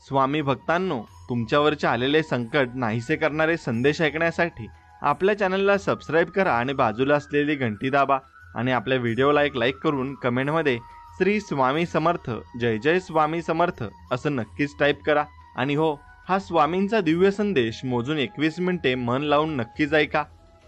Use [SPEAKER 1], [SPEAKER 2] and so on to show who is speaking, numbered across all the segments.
[SPEAKER 1] स्वामी भक्तांनो, तुमच्यावरचे आलेले संकट नाहीसे करणारे संदेश ऐकण्यासाठी आपल्या चॅनलला सबस्क्राईब करा आणि बाजूला असलेली घंटी दाबा आणि आपल्या व्हिडिओला एक लाईक करून कमेंटमध्ये श्री स्वामी समर्थ, जय जय स्वामी समर्थ असं नक्कीच टाईप करा. आणि हो, हा स्वामींचा दिव्य संदेश मोजून 21 मिनिटे मन लावून नक्कीच ऐका.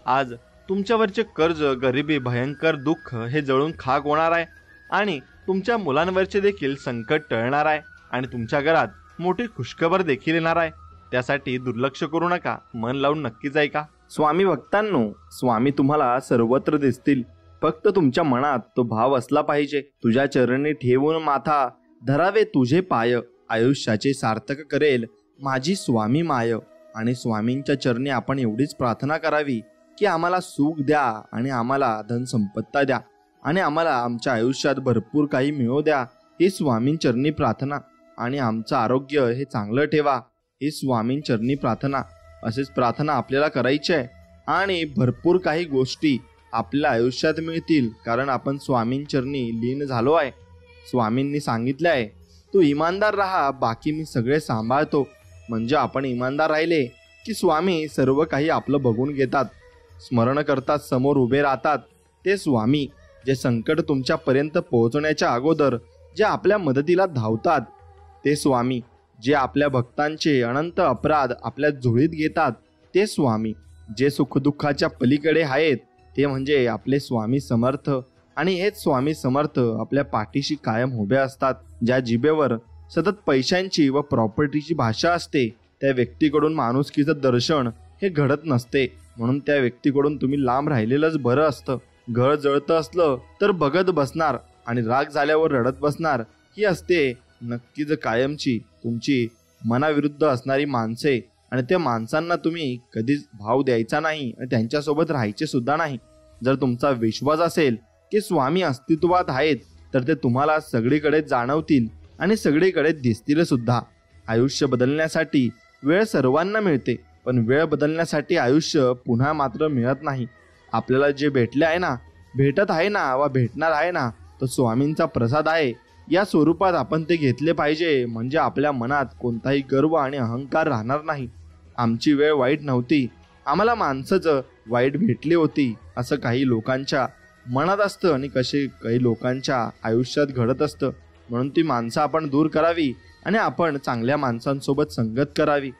[SPEAKER 1] आज तुमच्यावरचे कर्ज, गरिबी, भयंकर दुःख हे जळून खाक होणार आहे आणि तुमच्या मुलांवरचे देखील संकट टळणार आहे आणि तुमच्या घरात मोठी खुशखबर देखील येणार आहे. त्यासाठी दुर्लक्ष करू नका, मन लावून नक्कीच ऐका. स्वामी भक्तांनो, स्वामी तुम्हाला सर्वत्र दिसतील, फक्त तुमच्या मनात तो भाव असला पाहिजे. तुझ्या चरणी ठेवून माथा, धरावे तुझे पाय, आयुष्याचे सार्थक करेल माझी स्वामी माय. आणि स्वामींच्या चरणी आपण एवढीच प्रार्थना करावी की आम्हाला सुख द्या आणि आम्हाला धन संपत्ता द्या आणि आम्हाला आमच्या आयुष्यात भरपूर काही मिळू द्या, ही स्वामींचरणी प्रार्थना. आणि आमचं आरोग्य हे चांगलं ठेवा, ही स्वामींचरणी प्रार्थना. असेच प्रार्थना आपल्याला करायची आहे आणि भरपूर काही गोष्टी आपल्या आयुष्यात मिळतील, कारण आपण स्वामींचरणी लीन झालो आहे. स्वामींनी सांगितलं आहे, तू इमानदार राहा, बाकी मी सगळे सांभाळतो. म्हणजे आपण इमानदार राहिले की स्वामी सर्व काही आपलं बघून घेतात, स्मरण करतात, समोर उभे राहतात. ते स्वामी जे संकट तुमच्यापर्यंत पोहोचण्याच्या अगोदर जे आपल्या मदतीला धावतात, ते स्वामी जे आपल्या भक्तांचे अनंत अपराध आपल्या झोळीत घेतात, ते स्वामी जे सुखदुःखाच्या पलीकडे आहेत, ते म्हणजे आपले स्वामी समर्थ. आणि हेच स्वामी समर्थ आपल्या पाठीशी कायम उभे असतात. ज्या जिभेवर सतत पैशांची व प्रॉपर्टीची भाषा असते, त्या व्यक्तीकडून माणुसकीचं दर्शन हे घडत नसते. म्हणून त्या व्यक्तीकडून तुम्ही लांब राहिलेलंच बरं असतं. घर जळतं असलं तर बघत बसणार आणि राग झाल्यावर रडत बसणार, ही असते नक्कीच कायमची तुमची मनाविरुद्ध असणारी माणसे. आणि त्या माणसांना तुम्ही कधीच भाव द्यायचा नाही आणि त्यांच्यासोबत राहायचे सुद्धा नाही. जर तुमचा विश्वास असेल की स्वामी अस्तित्वात आहेत, तर ते तुम्हाला सगळीकडे जाणवतील आणि सगळीकडे दिसतील सुद्धा. आयुष्य बदलण्यासाठी वेळ सर्वांना मिळते, पण वेळ बदलण्यासाठी आयुष्य पुन्हा मात्र मिळत नाही. आपल्याला जे भेटले आहे ना, भेटत आहे ना व भेटणार आहे ना, तो स्वामींचा प्रसाद आहे. या स्वरूपात आपण ते घेतले पाहिजे, म्हणजे आपल्या मनात कोणताही गर्व आणि अहंकार राहणार नाही. आमची वेळ वाईट नव्हती, आम्हाला माणसाचं वाईट भेटली होती, असं काही लोकांच्या मनात असतं आणि काही लोकांच्या आयुष्यात घडत असतं. म्हणून ती माणसं आपण दूर करावी आणि आपण चांगल्या माणसांसोबत संगत करावी.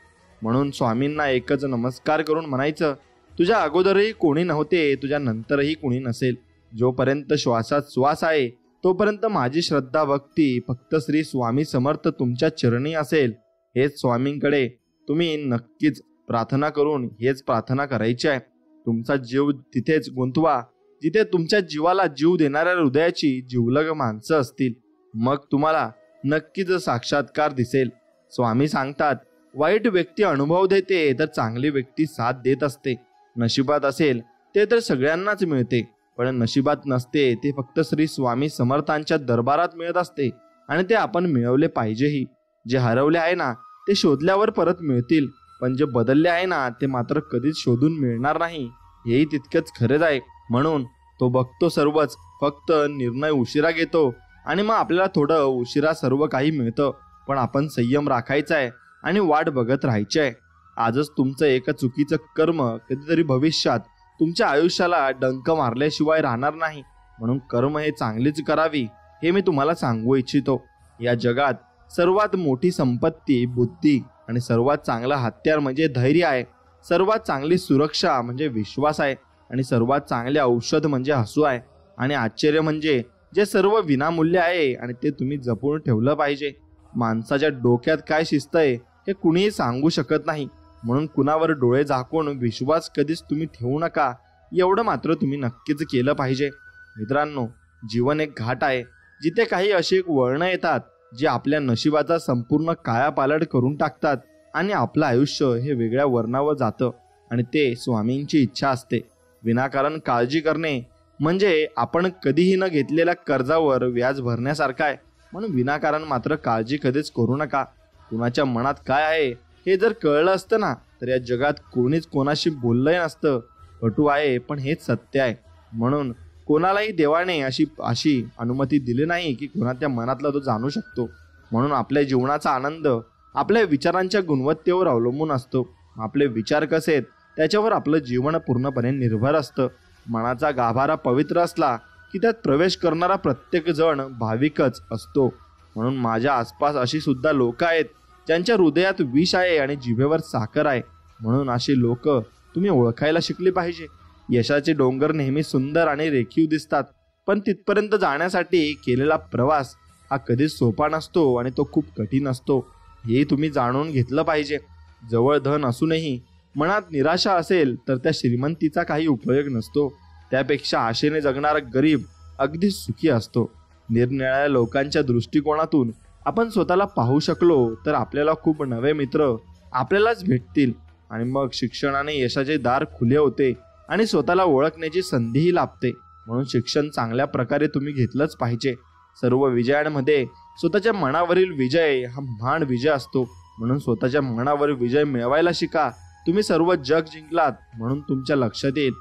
[SPEAKER 1] म्हणून स्वामींना एकच नमस्कार करून म्हणायचं, तुझ्या अगोदरही कोणी नव्हते, तुझ्या नंतरही कोणी नसेल. जोपर्यंत श्वासात श्वास आहे तोपर्यंत माझी श्रद्धा भक्ती फक्त श्री स्वामी समर्थ तुमच्या चरणी असेल. हेच स्वामींकडे तुम्ही नक्कीच प्रार्थना करून हेच प्रार्थना करायची आहे. तुमचा जीव तिथेच गुंतवा जिथे तुमच्या जीवाला जीव देणाऱ्या हृदयाची जिवलग माणसं असतील. मग तुम्हाला नक्कीच साक्षात्कार दिसेल. स्वामी सांगतात, वाईट व्यक्ती अनुभव देते तर चांगली व्यक्ती साथ देत असते. नशिबात असेल ते तर सगळ्यांनाच मिळते, पण नशिबात नसते ते फक्त श्री स्वामी समर्थांच्या दरबारात मिळत असते आणि ते आपण मिळवले पाहिजेही. जे हरवले आहे ना ते शोधल्यावर परत मिळतील, पण जे बदलले आहे ना ते मात्र कधीच शोधून मिळणार नाही, हेही तितकंच खरंच आहे. म्हणून तो बघतो सर्वच, फक्त निर्णय उशिरा घेतो आणि मग आपल्याला थोडं उशिरा सर्व काही मिळतं. पण आपण संयम राखायचा आहे आणि वाट बघत राहायची आहे. आजच तुमचं एका चुकीचं कर्म कधीतरी भविष्यात तुमच्या आयुष्याला डंक मारल्याशिवाय राहणार नाही. म्हणून कर्म हे चांगलीच करावी, हे मी तुम्हाला सांगू इच्छितो. या जगात सर्वात मोठी संपत्ती बुद्धी आणि सर्वात चांगला हत्यार म्हणजे धैर्य आहे. सर्वात चांगली सुरक्षा म्हणजे विश्वास आहे आणि सर्वात चांगले औषध म्हणजे हसू आहे. आणि आश्चर्य म्हणजे जे सर्व विनामूल्य आहे आणि ते तुम्ही जपून ठेवलं पाहिजे. माणसाच्या डोक्यात काय शिस्त आहे हे कुणीही सांगू शकत नाही. म्हणून कुणावर डोळे झाकून विश्वास कधीच तुम्ही ठेवू नका, एवढं मात्र तुम्ही नक्कीच केलं पाहिजे. मित्रांनो, जीवन एक घाट आहे जिथे काही अशी वळणं येतात जे आपल्या नशिबाचा संपूर्ण कायापालट करून टाकतात आणि आपलं आयुष्य हे वेगळ्या वर्णावर जातं. आणि ते स्वामींची इच्छा असते. विनाकारण काळजी करणे म्हणजे आपण कधीही न घेतलेल्या कर्जावर व्याज भरण्यासारखं आहे. म्हणून विनाकारण मात्र काळजी कधीच करू नका. कुणाच्या मनात काय आहे हे जर कळलं असतं ना, तर या जगात कोणीच कोणाशी बोललंही नसतं. कटू आहे पण हेच सत्य आहे. म्हणून कोणालाही देवाने अशी अनुमती दिली नाही की कोणाच्या मनातला तो जाणू शकतो. म्हणून आपल्या जीवनाचा आनंद आपल्या विचारांच्या गुणवत्तेवर अवलंबून असतो. आपले विचार कसे आहेत त्याच्यावर आपलं जीवन पूर्णपणे निर्भर असतं. मनाचा गाभारा पवित्र असला की त्यात प्रवेश करणारा प्रत्येक जण भाविकच असतो. म्हणून माझ्या आसपास अशी सुद्धा लोक आहेत ज्यांच्या हृदयात विष आहे आणि जिभेवर साखर आहे. म्हणून अशी लोक तुम्ही ओळखायला शिकली पाहिजे. यशाचे डोंगर नेहमी सुंदर आणि रेखीव दिसतात, पण तिथपर्यंत जाण्यासाठी केलेला प्रवास हा कधीच सोपा नसतो आणि तो खूप कठीण असतो. हे तुम्ही जाणून घेतलं पाहिजे. जवळ धन असूनही मनात निराशा असेल तर त्या श्रीमंतीचा काही उपयोग नसतो. त्यापेक्षा आशेने जगणारा गरीब अगदी सुखी असतो. निरनिराळ्या लोकांच्या दृष्टिकोनातून आपण स्वतःला पाहू शकलो तर आपल्याला खूप नवे मित्र आपल्यालाच भेटतील आणि मग शिक्षणाने यशाचे दार खुले होते आणि स्वतःला ओळखण्याची संधीही लाभते. म्हणून शिक्षण चांगल्या प्रकारे तुम्ही घेतलंच पाहिजे. सर्व विजयांमध्ये स्वतःच्या मनावरील विजय हा महान विजय असतो. म्हणून स्वतःच्या मनावर विजय मिळवायला शिका. तुम्ही सर्व जग जिंकलात म्हणून तुमच्या लक्षात येईल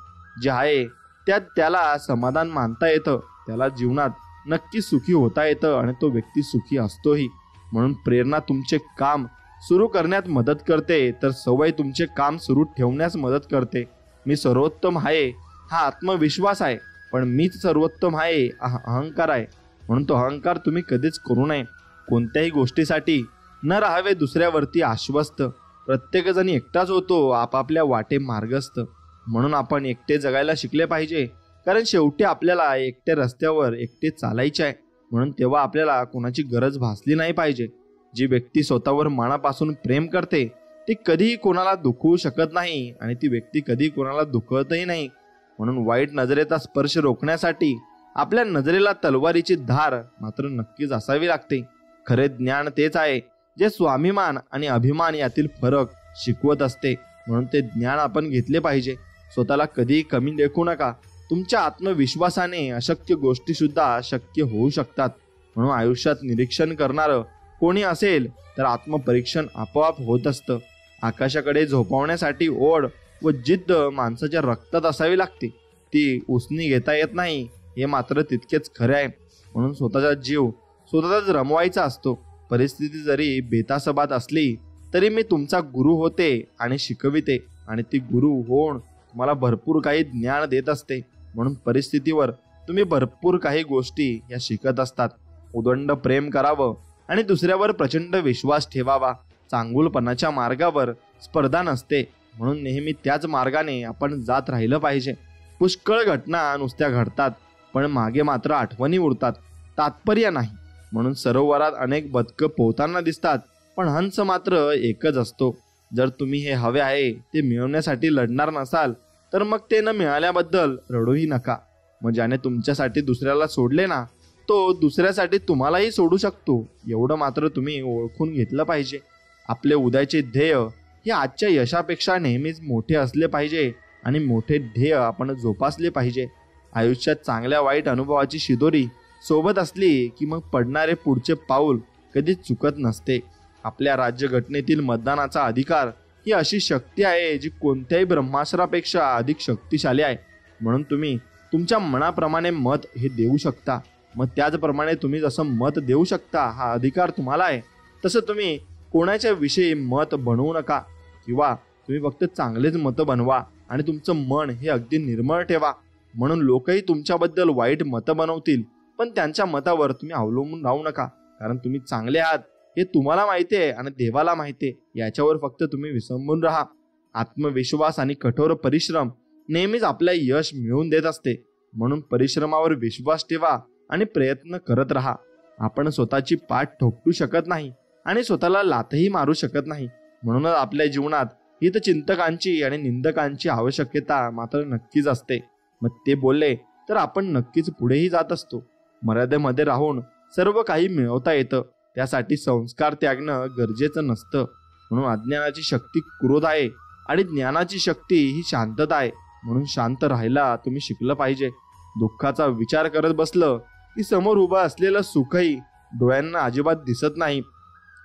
[SPEAKER 1] जे आहे त्यात त्याला समाधान मानता येतं, त्याला जीवनात नक्की सुखी होता येतं आणि तो व्यक्ती सुखी असतोही. म्हणून प्रेरणा तुमचे काम सुरू करण्यात मदत करते तर सवय तुमचे काम सुरू ठेवण्यास मदत करते. मी सर्वोत्तम आहे हा आत्मविश्वास आहे, पण मीच सर्वोत्तम आहे हा अहंकार आहे. म्हणून तो अहंकार तुम्ही कधीच करू नये. कोणत्याही गोष्टीसाठी न राहावे दुसऱ्यावरती आश्वस्त. प्रत्येकजण एकटाच होतो आपापल्या वाटे मार्गस्थ. म्हणून आपण एकटे जगायला शिकले पाहिजे, कारण शेवटी आपल्याला एकट्या रस्त्यावर एकटे चालायचे आहे. म्हणून तेव्हा आपल्याला कोणाची गरज भासली नाही पाहिजे. जी व्यक्ती स्वतःवर मनापासून प्रेम करते ती कधीही कोणाला दुखवू शकत नाही आणि ती व्यक्ती कधी कोणाला दुखवतही नाही. म्हणून वाईट नजरेचा स्पर्श रोखण्यासाठी आपल्या नजरेला तलवारीची धार मात्र नक्कीच असावी लागते. खरे ज्ञान तेच आहे जे स्वाभिमान आणि अभिमान यातील फरक शिकवत असते. म्हणून ते ज्ञान आपण घेतले पाहिजे. स्वतःला कधीही कमी लेखू नका. तुमच्या आत्मविश्वासाने अशक्य गोष्टी सुद्धा शक्य होऊ शकतात. म्हणून आयुष्यात निरीक्षण करणारं कोणी असेल तर आत्मपरीक्षण आपोआप होत असतं. आकाशाकडे झोपवण्यासाठी ओढ व जिद्द माणसाच्या रक्तात असावी लागते. ती उसनी घेता येत नाही हे मात्र तितकेच खरे आहे. म्हणून स्वतःचा जीव स्वतःच रमवायचा असतो. परिस्थिती जरी बेतासबात असली तरी मी तुमचा गुरु होते आणि शिकविते आणि ती गुरु होऊन तुम्हाला भरपूर काही ज्ञान देत असते. म्हणून परिस्थितीवर तुम्ही भरपूर काही गोष्टी या शिकत असतात. उदंड प्रेम करावं आणि दुसऱ्यावर प्रचंड विश्वास ठेवावा. चांगुलपणाच्या मार्गावर स्पर्धा नसते, म्हणून नेहमी त्याच मार्गाने आपण जात राहिलं पाहिजे. पुष्कळ घटना नुसत्या घडतात पण मागे मात्र आठवणी उरतात, तात्पर्य नाही. म्हणून सरोवरात अनेक बदकं पोहताना दिसतात पण हंस मात्र एकच असतो. जर तुम्ही हे हवे आहे ते मिळवण्यासाठी लढणार नसाल तर मग ते न मिळाल्याबद्दल रडूही नका. मग ज्याने तुमच्यासाठी दुसऱ्याला सोडले ना तो दुसऱ्यासाठी तुम्हालाही सोडू शकतो, एवढं मात्र तुम्ही ओळखून घेतलं पाहिजे. आपले उद्याचे ध्येय हे आजच्या यशापेक्षा नेहमीच मोठे असले पाहिजे आणि मोठे ध्येय आपण जोपासले पाहिजे. आयुष्यात चांगल्या वाईट अनुभवाची शिदोरी सोबत असली की मग पडणारे पुढचे पाऊल कधीच चुकत नसते. आपल्या राज्यघटनेतील मतदानाचा अधिकार ही अशी शक्ती आहे जी कोणत्याही ब्रह्मास्त्रापेक्षा अधिक शक्तिशाली आहे. म्हणून तुम्ही तुमच्या मनाप्रमाणे मत हे देऊ शकता. मग त्याचप्रमाणे तुम्ही जसं मत देऊ शकता हा अधिकार तुम्हाला आहे, तसं तुम्ही कोणाच्या विषयी मत बनवू नका किंवा तुम्ही फक्त चांगलेच मतं बनवा आणि तुमचं मन हे अगदी निर्मळ ठेवा. म्हणून लोकही तुमच्याबद्दल वाईट मतं बनवतील पण त्यांच्या मतावर तुम्ही अवलंबून राहू नका, कारण तुम्ही चांगले आहात हे तुम्हाला माहिती आहे आणि देवाला माहिती आहे. याच्यावर फक्त तुम्ही विसंबून राहा. आत्मविश्वास आणि कठोर परिश्रम नेहमीच आपल्या यश मिळवून देत असते. म्हणून परिश्रमावर विश्वास ठेवा आणि प्रयत्न करत राहा. आपण स्वतःची पाठ ठोकू शकत नाही आणि स्वतःला लाथही मारू शकत नाही. म्हणूनच आपल्या जीवनात हितचिंतकांची आणि निंदकांची आवश्यकता मात्र नक्कीच असते. मग ते बोलले तर आपण नक्कीच पुढेही जात असतो. मर्यादेमध्ये राहून सर्व काही मिळवता येतं, त्यासाठी संस्कार त्यागणं गरजेचं नसतं. म्हणून अज्ञानाची शक्ती क्रोध आहे आणि ज्ञानाची शक्ती ही शांतता आहे. म्हणून शांत राहायला तुम्ही शिकलं पाहिजे. दुःखाचा विचार करत बसलं की समोर उभं असलेलं सुखही डोळ्यांना अजिबात दिसत नाही.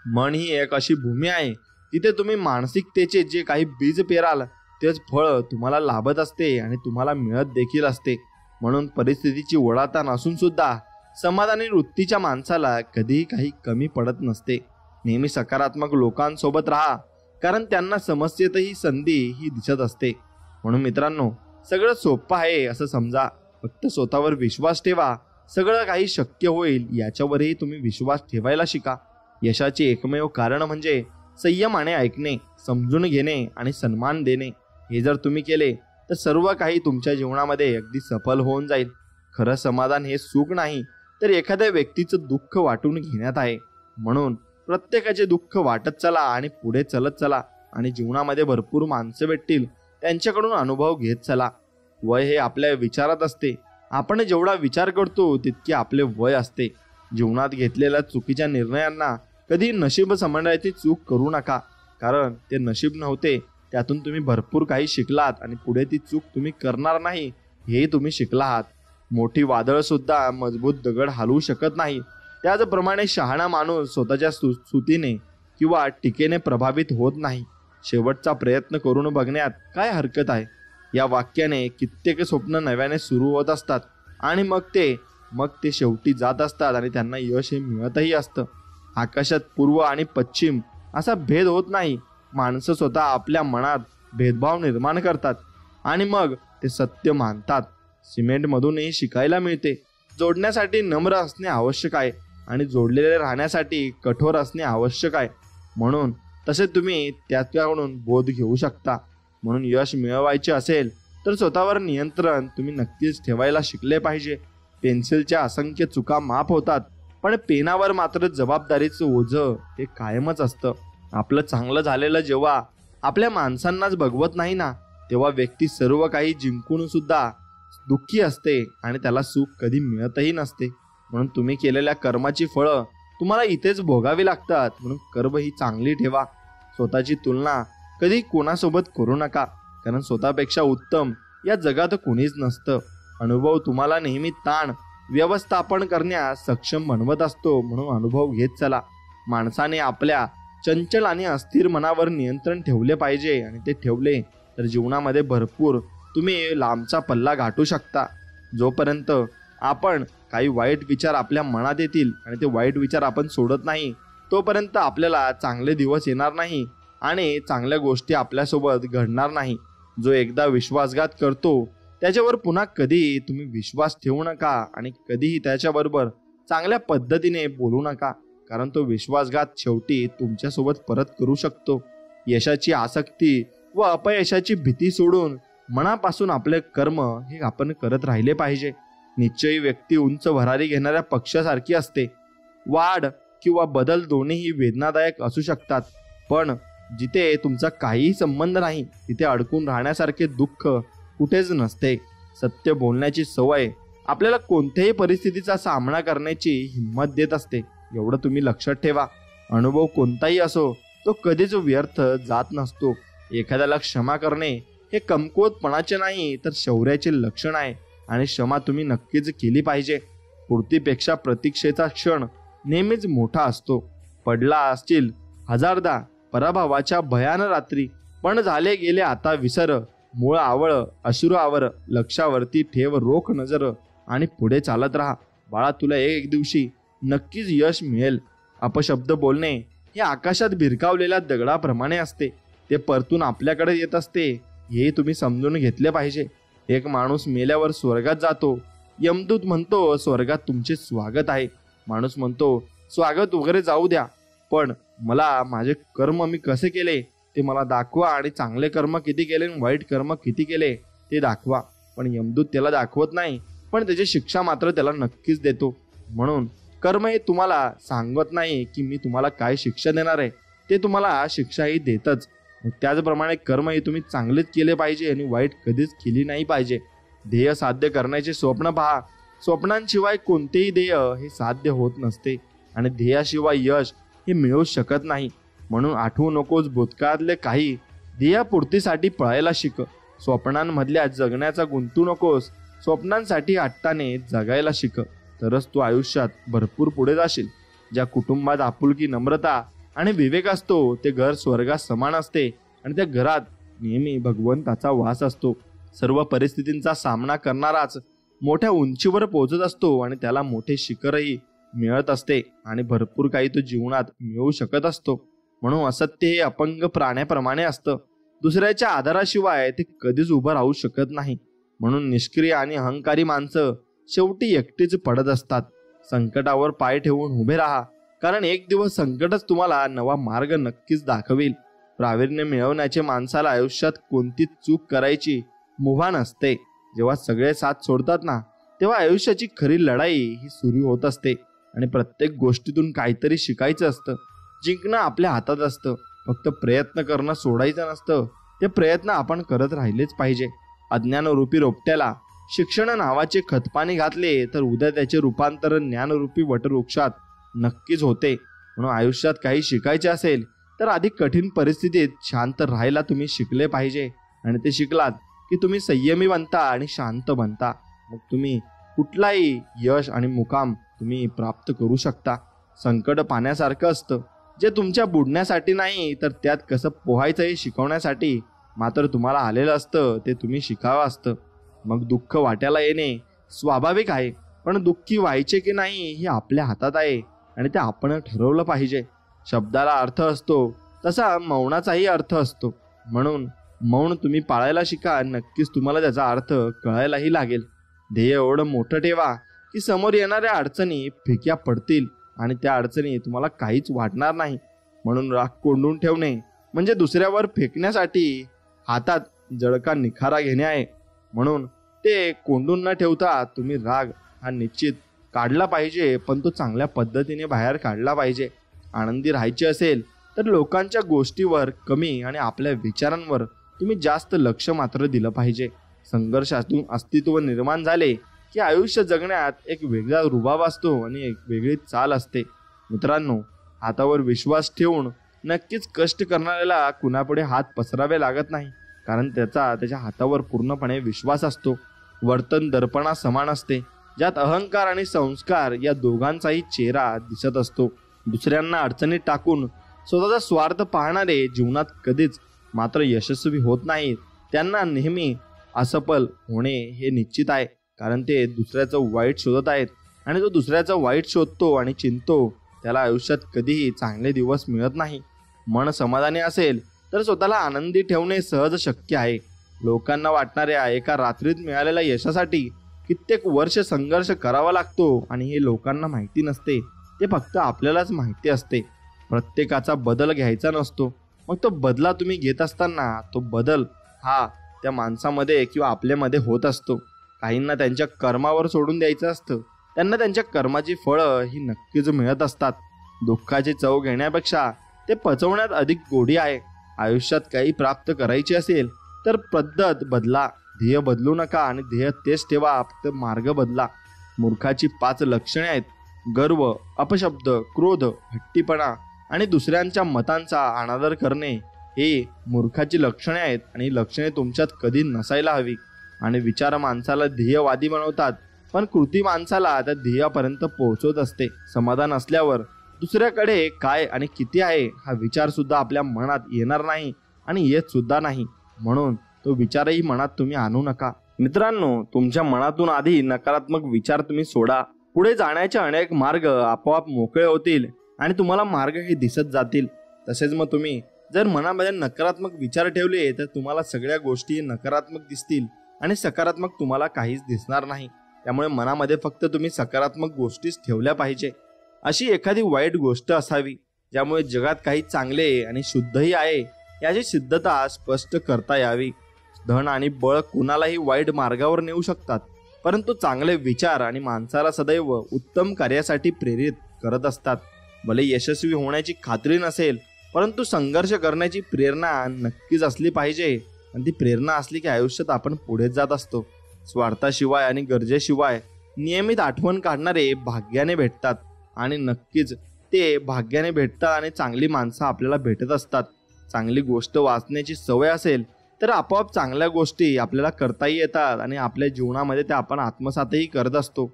[SPEAKER 1] मन ही एक अशी भूमी आहे तिथे तुम्ही मानसिकतेचे जे काही बीज पेराल तेच फळ तुम्हाला लाभत असते आणि तुम्हाला मिळत देखील असते. म्हणून परिस्थितीची ओढाताण असून सुद्धा समाधानी वृत्तीच्या माणसाला कधीही काही कमी पडत नसते. नेहमी सकारात्मक लोकांसोबत राहा, कारण त्यांना समस्येतही संधी ही दिसत असते. म्हणून मित्रांनो, सगळं सोपं आहे असं समजा, फक्त स्वतःवर विश्वास ठेवा. सगळं काही शक्य होईल याच्यावरही तुम्ही विश्वास ठेवायला शिका. यशाचे एकमेव कारण म्हणजे संयमाने ऐकणे, समजून घेणे आणि सन्मान देणे. हे जर तुम्ही केले तर सर्व काही तुमच्या जीवनामध्ये अगदी सफल होऊन जाईल. खरं समाधान हे सुख नाही, तर एखाद्या व्यक्तीचं दुःख वाटून घेण्यात आहे. म्हणून प्रत्येकाचे दुःख वाटत चला आणि पुढे चलत चला. आणि जीवनामध्ये भरपूर माणसं भेटतील, त्यांच्याकडून अनुभव घेत चला. वय हे आपल्या विचारात असते. आपण जेवढा विचार करतो तितके आपले वय असते. जीवनात घेतलेल्या चुकीच्या निर्णयांना कधी नशीब समजायची चूक करू नका, कारण ते नशीब नव्हते. त्यातून तुम्ही भरपूर काही शिकलात आणि पुढे ती चूक तुम्ही करणार नाही हेही तुम्ही शिकला आहात. मोठी वादळ सुद्धा मजबूत दगड हलवू शकत नाही. त्याचप्रमाणे शहाणा माणूस स्वतःच्या स्तुतीने किंवा टीकेने प्रभावित होत नाही. शेवटचा प्रयत्न करून बघण्यात काय हरकत आहे. या वाक्याने कित्येक स्वप्न नव्याने सुरू होत असतात आणि मग ते शेवटी जात असतात आणि त्यांना यश हे मिळतही असतं. आकाशात पूर्व आणि पश्चिम असा भेद होत नाही. माणसं स्वतः आपल्या मनात भेदभाव निर्माण करतात आणि मग ते सत्य मानतात. सिमेंटमधूनही शिकायला मिळते. जोडण्यासाठी नम्र असणे आवश्यक आहे आणि जोडलेले राहण्यासाठी कठोर असणे आवश्यक आहे. म्हणून तसे तुम्ही त्याच्याकडून बोध घेऊ शकता. म्हणून यश मिळवायचे असेल तर स्वतःवर नियंत्रण तुम्ही नक्कीच ठेवायला शिकले पाहिजे. पेन्सिलच्या असंख्य चुका माफ होतात, पण पेनावर मात्र जबाबदारीचं ओझं हे कायमच असतं. आपलं चांगलं झालेलं जेव्हा आपल्या माणसांनाच बघवत नाही ना, तेव्हा व्यक्ती सर्व काही जिंकून सुद्धा दुःखी असते आणि त्याला सुख कधी मिळतही नसते. म्हणून तुम्ही केलेल्या कर्माची फळं तुम्हाला इथेच भोगावी लागतात. म्हणून कर्म ही चांगली ठेवा. स्वतःची तुलना कधी कोणासोबत करू नका, कारण स्वतःपेक्षा उत्तम या जगात कोणीच नसतं. अनुभव तुम्हाला नेहमी ताण व्यवस्थापन करण्यास सक्षम बनवत असतो. म्हणून अनुभव घेत चला. माणसाने आपल्या चंचल आणि अस्थिर मनावर नियंत्रण ठेवले पाहिजे आणि ते ठेवले तर जीवनामध्ये भरपूर तुम्ही लांबचा पल्ला गाठू शकता. जोपर्यंत आपण काही वाईट विचार आपल्या मनात येतील आणि ते वाईट विचार आपण सोडत नाही, तोपर्यंत आपल्याला चांगले दिवस येणार नाही आणि चांगल्या गोष्टी आपल्यासोबत घडणार नाही. जो एकदा विश्वासघात करतो त्याच्यावर पुन्हा कधी तुम्ही विश्वास ठेवू नका आणि कधीही त्याच्याबरोबर चांगल्या पद्धतीने बोलू नका, कारण तो विश्वासघात शेवटी तुमच्यासोबत परत करू शकतो. यशाची आसक्ती व अपयशाची भीती सोडून मनापासून आपले कर्म हे आपण करत राहिले पाहिजे. निश्चयी व्यक्ती उंच भरारी घेणाऱ्या पक्षासारखी असते. वाढ किंवा बदल दोन्हीही वेदनादायक असू शकतात, पण जिथे तुमचा काहीही संबंध नाही तिथे अडकून राहण्यासारखे दुःख कुठेच नसते. सत्य बोलण्याची सवय आपल्याला कोणत्याही परिस्थितीचा सामना करण्याची हिंमत देत असते. एवढं तुम्ही लक्षात ठेवा. अनुभव कोणताही असो तो कधीच व्यर्थ जात नसतो. एखाद्याला क्षमा करणे हे कमकुवतपणाचे नाही तर शौर्याचे लक्षण आहे आणि क्षमा तुम्ही नक्कीच केली पाहिजे. पूर्तीपेक्षा प्रतीक्षेचा क्षण नेहमीच मोठा असतो. पडला असतील हजारदा पराभवाच्या भयान रात्री, पण झाले गेले आता विसर. मूळ आवळ अश्रू आवर, लक्षावरती ठेव रोख नजर आणि पुढे चालत राहा. बाळा, तुला एक दिवशी नक्कीच यश मिळेल. अपशब्द बोलणे हे आकाशात भिरकावलेल्या दगडाप्रमाणे असते. ते परतून आपल्याकडे येत असते, हे तुम्ही समजून घेतले पाहिजे. एक माणूस मेल्यावर स्वर्गात जातो. यमदूत म्हणतो स्वर्गात तुमचे स्वागत आहे. माणूस म्हणतो स्वागत वगैरे जाऊ द्या, पण मला माझे कर्म मी कसे केले ते मला दाखवा आणि चांगले कर्म किती केले आणि वाईट कर्म किती केले ते दाखवा. पण यमदूत त्याला दाखवत नाही, पण त्याची शिक्षा मात्र त्याला नक्कीच देतो. म्हणून कर्म हे तुम्हाला सांगत नाही की मी तुम्हाला काय शिक्षा देणार आहे, ते तुम्हाला शिक्षाही देतच. त्याचप्रमाणे कर्म हे तुम्ही चांगलेच केले पाहिजे आणि वाईट कधीच केली नाही पाहिजे. ध्येय साध्य करण्याचे स्वप्न पहा. स्वप्नांशिवाय कोणतेही ध्येय हे साध्य होत नसते आणि ध्येयाशिवाय यश हे मिळू शकत नाही. म्हणून आठवू नकोस भूतकाळातले काही. ध्येयपूर्तीसाठी पळायला शिक. स्वप्नांमधल्या जगण्याचा गुंतू नकोस. स्वप्नांसाठी हट्टाने जगायला शिक, तरच तू आयुष्यात भरपूर पुढे जाशील. ज्या कुटुंबात आपुलकी, नम्रता आणि विवेक असतो ते घर स्वर्गात समान असते आणि त्या घरात नेहमी भगवंताचा वास असतो. सर्व परिस्थितींचा सामना करणाराच मोठ्या उंचीवर पोहोचत असतो आणि त्याला मोठे शिखरही मिळत असते आणि भरपूर काही तो जीवनात मिळवू शकत असतो. म्हणून असत्य हे अपंग प्राण्याप्रमाणे असतं. दुसऱ्याच्या आधाराशिवाय ते कधीच उभं राहू शकत नाही. म्हणून निष्क्रिय आणि अहंकारी माणसं शेवटी एकटीच पडत असतात. संकटावर पाय ठेवून उभे राहा, कारण एक दिवस संकटच तुम्हाला नवा मार्ग नक्कीच दाखवेल. प्रावीण्य मिळवण्याचे माणसाला आयुष्यात कोणतीच चूक करायची मुभा नसते. जेव्हा सगळे साथ सोडतात ना, तेव्हा आयुष्याची खरी लढाई ही सुरू होत असते आणि प्रत्येक गोष्टीतून काहीतरी शिकायचं असतं. जिंकणं आपल्या हातात असतं, फक्त प्रयत्न करणं सोडायचं नसतं. ते प्रयत्न आपण करत राहिलेच पाहिजे. अज्ञानरूपी रोपट्याला शिक्षण नावाचे खतपाणी घातले तर उद्या त्याचे रूपांतर ज्ञानरूपी वटवृक्षात नक्कीच होते. म्हणून आयुष्यात काही शिकायचे असेल तर आधी कठीण परिस्थितीत शांत राहायला तुम्ही शिकले पाहिजे. आणि ते शिकलात की तुम्ही संयमी बनता आणि शांत बनता. मग तुम्ही कुठलाही यश आणि मुकाम तुम्ही प्राप्त करू शकता. संकट पाण्यासारखं असतं, जे तुमच्या बुडण्यासाठी नाही तर त्यात कसं पोहायचं हे शिकवण्यासाठी मात्र तुम्हाला आलेलं असतं. ते तुम्ही शिकावं असतं. मग दुःख वाट्याला येणे स्वाभाविक आहे, पण दुःखी व्हायचे की नाही हे आपल्या हातात आहे आणि ते आपण ठरवलं पाहिजे. शब्दाला अर्थ असतो तसा मौनाचाही अर्थ असतो. म्हणून मौन तुम्ही पाळायला शिका. नक्कीच तुम्हाला त्याचा अर्थ कळायलाही लागेल. ध्येय एवढं मोठं ठेवा की समोर येणाऱ्या अडचणी फिक्या पडतील आणि त्या अडचणी तुम्हाला काहीच वाटणार नाही. म्हणून राग कोंडून ठेवणे म्हणजे दुसऱ्यावर फेकण्यासाठी हातात जळका निखारा घेणे आहे. म्हणून ते कोंडून न ठेवता तुम्ही राग हा निश्चित काढला पाहिजे, पण तो चांगल्या पद्धतीने बाहेर काढला पाहिजे. आनंदी राहायचे असेल तर लोकांच्या गोष्टीवर कमी आणि आपल्या विचारांवर तुम्ही जास्त लक्ष मात्र दिलं पाहिजे. संघर्षातून अस्तित्व निर्माण झाले की आयुष्य जगण्यात एक वेगळा रुबाब असतो आणि एक वेगळी चाल असते. मित्रांनो, हातावर विश्वास ठेवून नक्कीच कष्ट करणाऱ्याला कुणापुढे हात पसरावे लागत नाही, कारण त्याच्या हातावर पूर्णपणे विश्वास असतो. वर्तन दर्पणा समान असते, ज्यात अहंकार आणि संस्कार या दोघांचाही चेहरा दिसत असतो. दुसऱ्यांना अडचणीत टाकून स्वतःचा स्वार्थ पाहणारे जीवनात कधीच मात्र यशस्वी होत नाहीत. त्यांना नेहमी असफल होणे हे निश्चित आहे, कारण ते दुसऱ्याचं वाईट शोधत आहेत आणि जो दुसऱ्याचं वाईट शोधतो आणि चिंतो त्याला आयुष्यात कधीही चांगले दिवस मिळत नाही. मन समाधानी असेल तर स्वतःला आनंदी ठेवणे सहज शक्य आहे. लोकांना वाटणाऱ्या एका रात्रीत मिळालेल्या यशासाठी कित्येक वर्ष संघर्ष करावा लागतो आणि हे लोकांना माहिती नसते. ते फक्त आपल्यालाच माहिती असते. प्रत्येकाचा बदल घ्यायचा नसतो. मग तो बदला तुम्ही घेत असताना तो बदल हा त्या माणसामध्ये किंवा आपल्यामध्ये होत असतो. काहींना त्यांच्या कर्मावर सोडून द्यायचं असतं. त्यांना त्यांच्या कर्माची फळं ही नक्कीच मिळत असतात. दुःखाची चव घेण्यापेक्षा ते पचवण्यात अधिक गोडी आहे. आयुष्यात काही प्राप्त करायचे असेल तर पद्धत बदला, ध्येय बदलू नका आणि ध्येय तेच ठेवा, फक्त मार्ग बदला. मूर्खाची 5 लक्षणे आहेत: गर्व, अपशब्द, क्रोध, हट्टीपणा आणि दुसऱ्यांच्या मतांचा अनादर करणे. हे मूर्खाची लक्षणे आहेत आणि लक्षणे तुमच्यात कधी नसायला हवी. आणि विचार माणसाला ध्येयवादी बनवतात, पण कृती माणसाला त्या ध्येयापर्यंत पोहोचवत असते. समाधान असल्यावर दुसऱ्याकडे काय आणि किती आहे हा विचार सुद्धा आपल्या मनात येणार नाही आणि येत सुद्धा नाही. म्हणून तो विचारही मनात तुम्ही आणू नका. मित्रांनो, तुमच्या मनातून आधी नकारात्मक विचार तुम्ही सोडा. पुढे जाण्याचे अनेक मार्ग आपोआप मोकळे होतील आणि तुम्हाला मार्ग हे दिसत जातील. तसेच मग तुम्ही जर मनामध्ये नकारात्मक विचार ठेवले तर तुम्हाला सगळ्या गोष्टी नकारात्मक दिसतील आणि सकारात्मक तुम्हाला काहीच दिसणार नाही. त्यामुळे मनामध्ये फक्त तुम्ही सकारात्मक गोष्टीच ठेवल्या पाहिजे. अशी एखादी वाईट गोष्ट असावी ज्यामुळे जगात काही चांगले आणि शुद्धही आहे याची सिद्धता स्पष्ट करता यावी. धन आणि बळ कुणालाही वाईट मार्गावर नेऊ शकतात, परंतु चांगले विचार आणि माणसाला सदैव उत्तम कार्यासाठी प्रेरित करत असतात. भले यशस्वी होण्याची खात्री नसेल, परंतु संघर्ष करण्याची प्रेरणा नक्कीच असली पाहिजे. आणि ती प्रेरणा असली की आयुष्यात आपण पुढे जात असतो. स्वार्थाशिवाय आणि गरजेशिवाय नियमित आठवण काढणारे भाग्याने भेटतात आणि नक्कीच ते भाग्याने भेटतात आणि चांगली माणसं आपल्याला भेटत असतात. चांगली गोष्ट वाचण्याची सवय असेल तर आपोआप चांगल्या गोष्टी आपल्याला करताही येतात आणि आपल्या जीवनामध्ये त्या आपण आत्मसातही करत असतो.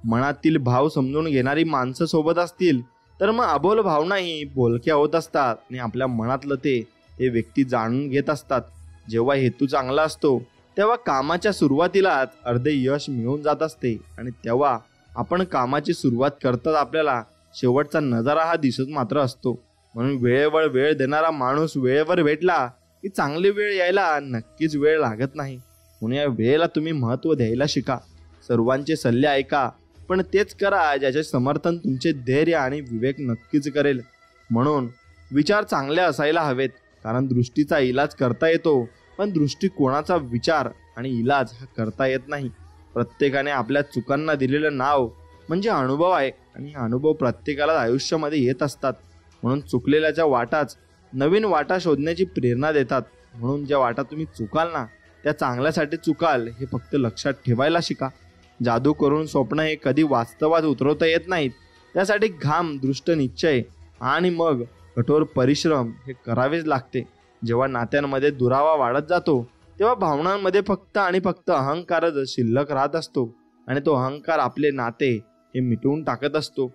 [SPEAKER 1] मनातील भाव समजून घेणारी माणसं सोबत असतील तर मग अबोल भावनाही बोलक्या होत असतात आणि आपल्या मनातलं ते व्यक्ती जाणून घेत असतात. जेव्हा हेतू चांगला असतो तेव्हा कामाच्या सुरुवातीलाच अर्धे यश मिळून जात असते आणि तेव्हा आपण कामाची सुरुवात करताच आपल्याला शेवटचा नजारा हा दिसत मात्र असतो. म्हणून वेळेवर वेळ देणारा माणूस वेळेवर भेटला की चांगली वेळ यायला नक्कीच वेळ लागत नाही. म्हणून या वेळेला तुम्ही महत्त्व द्यायला शिका. सर्वांचे सल्ले ऐका, पण तेच करा ज्याचे समर्थन तुमचे धैर्य आणि विवेक नक्कीच करेल. म्हणून विचार चांगले असायला हवेत, कारण दृष्टीचा इलाज करता येतो, पण दृष्टिकोनाचा विचार आणि इलाज हा करता येत नाही. प्रत्येकाने आपल्या चुकांना दिलेलं नाव म्हणजे अनुभव आहे, आणि अनुभव प्रत्येकाला आयुष्यामध्ये येत असतात. म्हणून चुकलेल्याच्या वाटाच नवीन वाटा शोधण्याची प्रेरणा देतात. म्हणून ज्या वाटा तुम्ही चुकाल ना त्या चांगल्यासाठी चुकाल हे फक्त लक्षात ठेवायला शिका. जादू करून स्वप्न हे कधी वास्तवात उतरवता येत नाहीत. त्यासाठी घाम, दृष्ट निश्चय आणि मग कठोर परिश्रम हे करावेच लागते. जेव्हा नात्यांमध्ये दुरावा वाढत जातो तेव्हा भावनांमध्ये फक्त आणि फक्त अहंकारच शिल्लक राहत असतो, आणि तो अहंकार आपले नाते हे मिटवून टाकत असतो.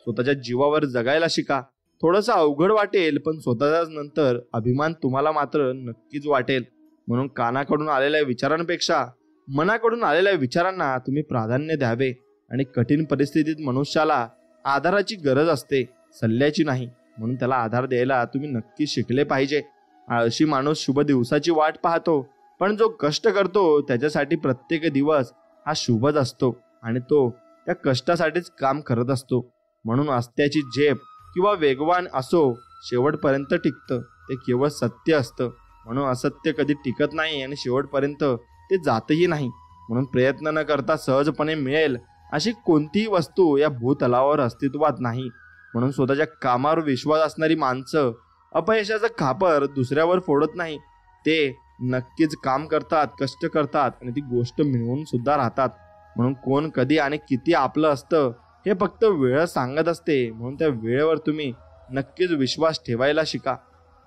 [SPEAKER 1] स्वतःच्या जीवावर जगायला शिका. थोडंसं अवघड वाटेल, पण स्वतःच्याच नंतर अभिमान तुम्हाला मात्र नक्कीच वाटेल. म्हणून कानाकडून आलेल्या विचारांपेक्षा मनाकडून आलेल्या विचारांना तुम्ही प्राधान्य द्यावे. आणि कठीण परिस्थितीत मनुष्याला आधाराची गरज असते, सल्ल्याची नाही. म्हणून त्याला आधार द्यायला तुम्ही नक्की शिकले पाहिजे. आळशी माणूस शुभ दिवसाची वाट पाहतो, पण जो कष्ट करतो त्याच्यासाठी प्रत्येक दिवस हा शुभच असतो, आणि तो त्या कष्टासाठीच काम करत असतो. म्हणून अस्त्याची झेप किंवा वेगवान असो, शेवटपर्यंत टिकतं ते केवळ सत्य असतं. म्हणून असत्य कधी टिकत नाही आणि शेवटपर्यंत ते जातही नाही. म्हणून प्रयत्न न करता सहजपणे मिळेल अशी कोणतीही वस्तू या भूतलावर अस्तित्वात नाही. म्हणून स्वतःच्या कामावर विश्वास असणारी माणसं अपयशाचं खापर दुसऱ्यावर फोडत नाही. ते नक्कीच काम करतात, कष्ट करतात, आणि ती गोष्ट मिळवून सुद्धा राहतात. म्हणून कोण, कधी आणि किती आपलं असतं हे फक्त वेळ सांगत असते. म्हणून त्या वेळेवर तुम्ही नक्कीच विश्वास ठेवायला शिका.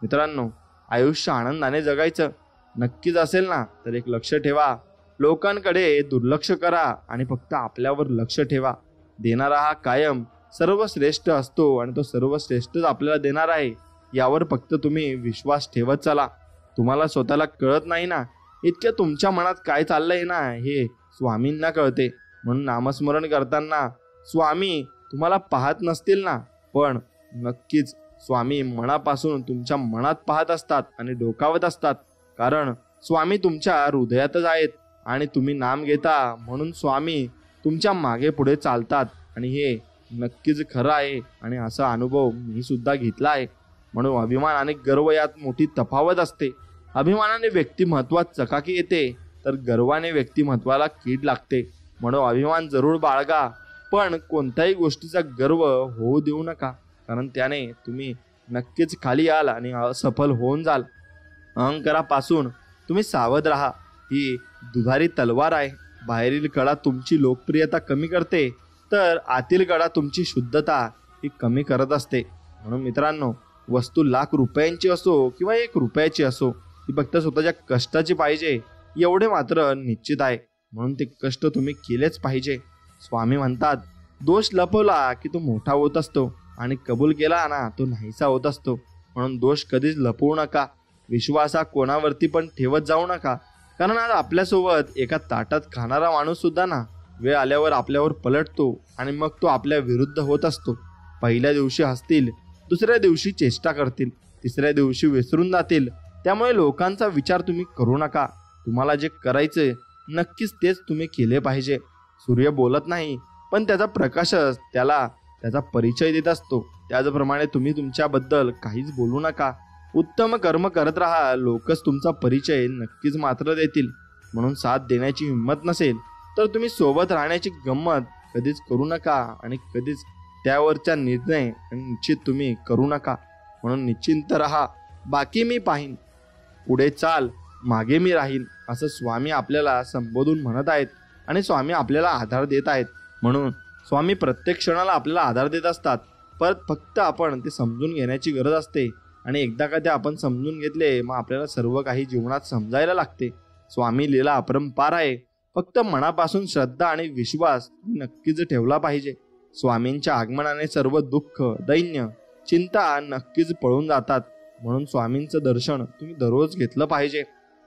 [SPEAKER 1] मित्रांनो, आयुष्य आनंदाने जगायचं नक्कीच असेल ना, तर एक लक्ष ठेवा. लोकांकडे दुर्लक्ष करा आणि फक्त आपल्यावर लक्ष ठेवा. देणारा हा कायम सर्वश्रेष्ठ असतो, आणि तो सर्वश्रेष्ठच आपल्याला देणार आहे. यावर फक्त तुम्ही विश्वास ठेवत चला. तुम्हाला स्वतःला कळत नाही ना, इतक्या तुमच्या मनात काय चाललंय ना हे स्वामींना कळते. म्हणून नामस्मरण करताना स्वामी तुम्हाला पाहत नसतील ना, पण नक्कीच स्वामी मनापासून तुमच्या मनात पाहत असतात आणि डोकावत असतात. कारण स्वामी तुमच्या हृदयातच आहेत, आणि तुम्ही नाम घेता म्हणून स्वामी तुमच्या मागे पुढे चालतात. आणि हे नक्कीच खरं आहे, आणि असा अनुभव मी सुद्धा घेतला आहे. म्हणून अभिमान आणि गर्व यात मोठी तफावत असते. अभिमानाने व्यक्तिमत्वात चकाकी येते, तर गर्वाने व्यक्तिमत्वाला कीड लागते. म्हणून अभिमान जरूर बाळगा, पण कोणत्याही गोष्टीचा गर्व होऊ देऊ नका, कारण त्याने तुम्ही नक्कीच खाली याल आणि असफल होऊन जाल. अहंकारापासून तुम्ही सावध राहा. ही दुधारी तलवार आहे. बाहेरील कडा तुमची लोकप्रियता कमी करते, तर आतील कडा तुमची शुद्धता ही कमी करत असते. म्हणून मित्रांनो, वस्तू लाख रुपयांची असो किंवा 1 रुपयाची असो, ती फक्त स्वतःच्या कष्टाची पाहिजे एवढे मात्र निश्चित आहे. म्हणून ते कष्ट तुम्ही केलेच पाहिजे. स्वामी म्हणतात, दोष लपवला की तो मोठा होत असतो, आणि कबूल केला ना तो नाहीसा होत असतो. म्हणून दोष कधीच लपवू नका. विश्वास हा कोणावरती पण ठेवत जाऊ नका, कारण आज आपल्यासोबत एका ताटात खाणारा माणूस सुद्धा ना वेळ आल्यावर आपल्यावर पलटतो, आणि मग तो आपल्या विरुद्ध होत असतो. पहिल्या दिवशी हसतील, दुसऱ्या दिवशी चेष्टा करतील, तिसऱ्या दिवशी विसरून जातील. त्यामुळे लोकांचा विचार तुम्ही करू नका. तुम्हाला जे करायचे नक्कीच तेच तुम्ही केले पाहिजे. सूर्य बोलत नाही, पण त्याचा प्रकाशच त्याला त्याचा परिचय देत असतो. त्याचप्रमाणे तुम्ही तुमच्याबद्दल काहीच बोलू नका. उत्तम कर्म करत राहा. लोकच तुमचा परिचय नक्कीच मात्र देतील. म्हणून साथ देण्याची हिंमत नसेल तर तुम्ही सोबत राहण्याची गंमत कधीच करू नका, आणि कधीच त्यावरचा निर्णय निश्चित तुम्ही करू नका. म्हणून निश्चिंत राहा. बाकी मी पाहीन, पुढे चाल, मागे मी राहीन, असं स्वामी आपल्याला संबोधून म्हणत आहेत, आणि स्वामी आपल्याला आधार देत आहेत. म्हणून स्वामी प्रत्येक क्षणाला आपल्याला आधार देत असतात. परत फक्त आपण ते समजून घेण्याची गरज असते, आणि एकदा का ते आपण समजून घेतले मग आपल्याला सर्व काही जीवनात समजायला लागते. स्वामी लीला अपरंपार आहे. फक्त मनापासून श्रद्धा आणि विश्वास नक्कीच ठेवला पाहिजे. स्वामींच्या आगमनाने सर्व दुःख, दैन्य, चिंता नक्कीच पळून जातात. म्हणून स्वामींचं दर्शन तुम्ही दररोज घेतलं पाहिजे.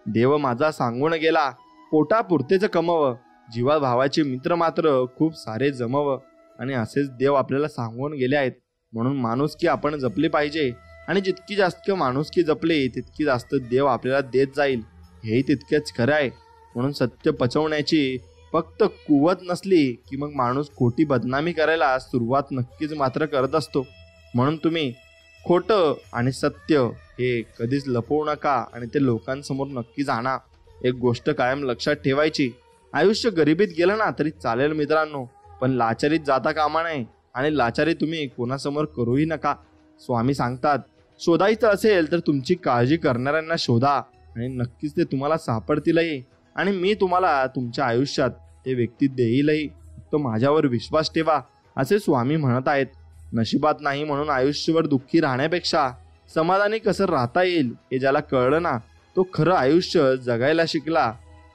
[SPEAKER 1] देव माझा सांगून गेला, पोटापुरतेच कमव, जीवाभावाचे मित्र मात्र खूप सारे जमवं आणि असेच देव आपल्याला सांगून गेले आहेत. म्हणून माणुसकी आपण जपली पाहिजे आणि जितकी जास्त माणुसकी जपली तितकी जास्त देव आपल्याला देत जाईल, हेही तितकेच खरं आहे. म्हणून सत्य पचवण्याची फक्त कुवत नसली की मग माणूस खोटी बदनामी करायला सुरुवात नक्कीच मात्र करत असतो. म्हणून तुम्ही खोटं आणि सत्य हे कधीच लपवू नका आणि ते लोकांसमोर नक्कीच आणा. एक गोष्ट कायम लक्षात ठेवायची, आयुष्य गरिबीत गेलं ना तरी चालेल मित्रांनो, पण लाचारीत जाता कामा नये आणि लाचारी तुम्ही कोणासमोर करूही नका. स्वामी सांगतात, शोधायचं असेल तर तुमची काळजी करणाऱ्यांना शोधा आणि नक्कीच ते तुम्हाला सापडतीलही आणि मी तुम्हाला तुमच्या आयुष्यात ते व्यक्ती देईलही. फक्त माझ्यावर विश्वास ठेवा, असे स्वामी म्हणत आहेत. नशिबात नाही म्हणून आयुष्यभर दुःखी राहण्यापेक्षा समाधानी कसं राहता येईल हे ज्याला कळलं ना, तो खरं आयुष्य जगायला शिकला,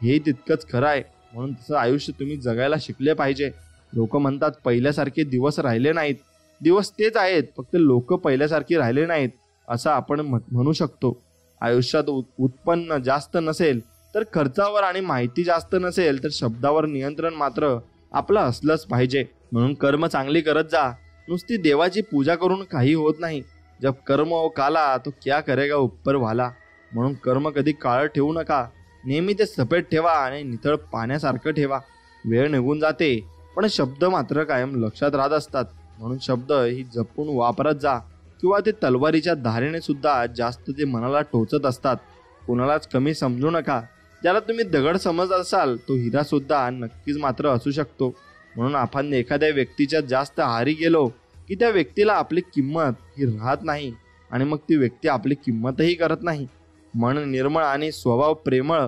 [SPEAKER 1] हे तितकंच खरं आहे. म्हणून तसं आयुष्य तुम्ही जगायला शिकले पाहिजे. लोक म्हणतात पहिल्यासारखे दिवस राहिले नाहीत. दिवस तेच आहेत, फक्त लोक पहिल्यासारखे राहिले नाहीत असं आपण म्हणू शकतो. आयुष्यात उत्पन्न जास्त नसेल तर खर्चावर आणि माहिती जास्त नसेल तर शब्दावर नियंत्रण मात्र आपलं असलंच पाहिजे. म्हणून कर्म चांगली करत जा. नुसती देवाची पूजा करून काही होत नाही. जब कर्म हो काला तो क्या करेगा ऊपर वाला. म्हणून कर्म कधी काळं ठेवू नका, नेहमी ते सफेद ठेवा आणि नितळ पाण्यासारखं ठेवा. वेळ निघून जाते पण शब्द मात्र कायम लक्षात राहत असतात. म्हणून शब्द ही जपून वापरत जा, किंवा ते तलवारीच्या धारेने सुद्धा जास्त ते मनाला टोचत असतात. कोणालाच कमी समजू नका. ज्याला तुम्ही दगड समजत असाल तो हिरा सुद्धा नक्कीच मात्र असू शकतो. म्हणून आपण एखाद्या व्यक्तीच्या जास्त आहारी गेलो की त्या व्यक्तीला आपली किंमत ही राहत नाही आणि मग ती व्यक्ती आपली किंमतही करत नाही. मन निर्मळ आणि स्वभाव प्रेमळ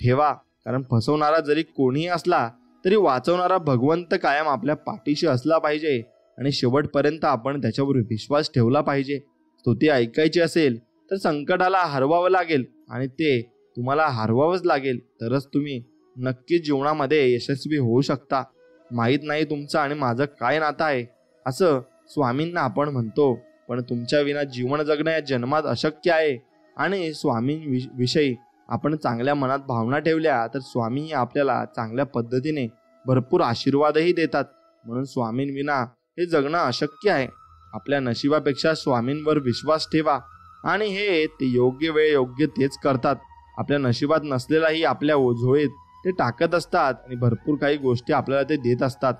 [SPEAKER 1] ठेवा, कारण फसवणारा जरी कोणीही असला तरी वाचवणारा भगवंत कायम आपल्या पाठीशी असला पाहिजे आणि शेवटपर्यंत आपण त्याच्यावर विश्वास ठेवला पाहिजे. स्तुती ऐकायची असेल तर संकटाला हरवावं लागेल आणि ते तुम्हाला हरवावंच लागेल, तरच तुम्ही नक्कीच जीवनामध्ये यशस्वी होऊ शकता. माहीत नाही तुमचं आणि माझं काय नातं आहे असं स्वामींना आपण म्हणतो, पण तुमच्या विना जीवन जगणं या जन्मात अशक्य आहे. आणि स्वामींविषयी आपण चांगल्या मनात भावना ठेवल्या तर स्वामी आपल्याला चांगल्या पद्धतीने भरपूर आशीर्वादही देतात. म्हणून स्वामींविना हे जगणं अशक्य आहे. आपल्या नशिबापेक्षा स्वामींवर विश्वास ठेवा आणि हे ते योग्य वेळ योग्य तेच करतात. आपल्या नशिबात नसलेलाही आपल्या ओझोळीत ते टाकत असतात आणि भरपूर काही गोष्टी आपल्याला ते देत असतात.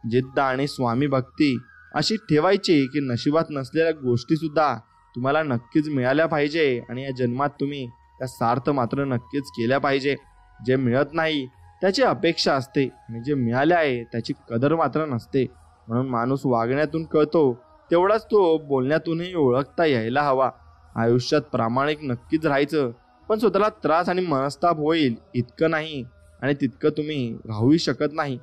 [SPEAKER 1] जिद्द आणि स्वामी भक्ती अशी ठेवायची की नशिबात नसलेल्या गोष्टी सुद्धा तुम्हाला नक्कीच मिळाल्या पाहिजे आणि या जन्मात तुम्ही त्या सार्थ मात्र नक्कीच केल्या पाहिजे. जे मिळत नाही त्याची अपेक्षा असते आणि जे मिळाले आहे त्याची कदर मात्र नसते. म्हणून माणूस वागण्यातून कळतो तेवढाच तो बोलण्यातूनही ओळखता यायला हवा. आयुष्यात प्रामाणिक नक्कीच राहायचं, पण स्वतःला त्रास आणि मनस्ताप होईल इतकं नाही आणि तितकं तुम्ही राहूही शकत नाही.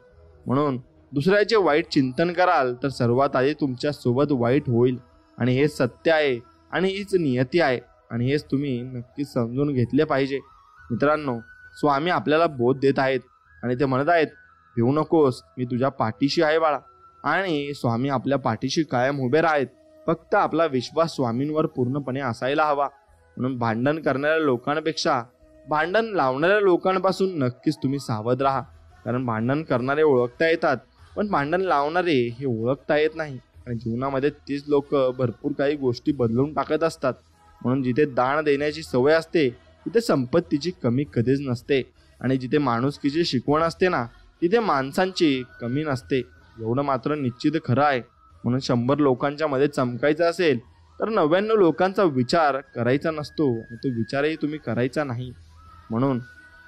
[SPEAKER 1] म्हणून दुसऱ्याचे वाईट चिंतन कराल तर सर्वात आधी तुमच्या सोबत वाईट होईल आणि हे सत्य आहे आणि हीच नियती आहे आणि हेच तुम्ही नक्कीच समजून घेतले पाहिजे. मित्रांनो, स्वामी आपल्याला बोध देत आहेत आणि ते म्हणत आहेत, भिवू नकोस, मी तुझ्या पाठीशी आहे बाळा. आणि स्वामी आपल्या पाठीशी कायम उभे राहत. फक्त आपला विश्वास स्वामींवर पूर्णपणे असायला हवा. म्हणून भांडण करणाऱ्या लोकांपेक्षा भांडण लावणाऱ्या लोकांपासून नक्कीच तुम्ही सावध राहा. कारण भांडण करणारे ओळखता येतात पण भांडण लावणारे हे ओळखता येत नाही. आणि जीवनामध्ये तीच लोक भरपूर काही गोष्टी बदलून टाकत असतात. म्हणून जिथे दान देण्याची सवय असते तिथे संपत्तीची कमी कधीच नसते आणि जिथे माणुसकीची शिकवण असते ना तिथे माणसांची कमी नसते. एवढं मात्र निश्चित खरं आहे. म्हणून 100 लोकांच्या मध्ये चमकायचं असेल तर 99 लोकांचा विचार करायचा नसतो आणि तो विचारही तुम्ही करायचा नाही. म्हणून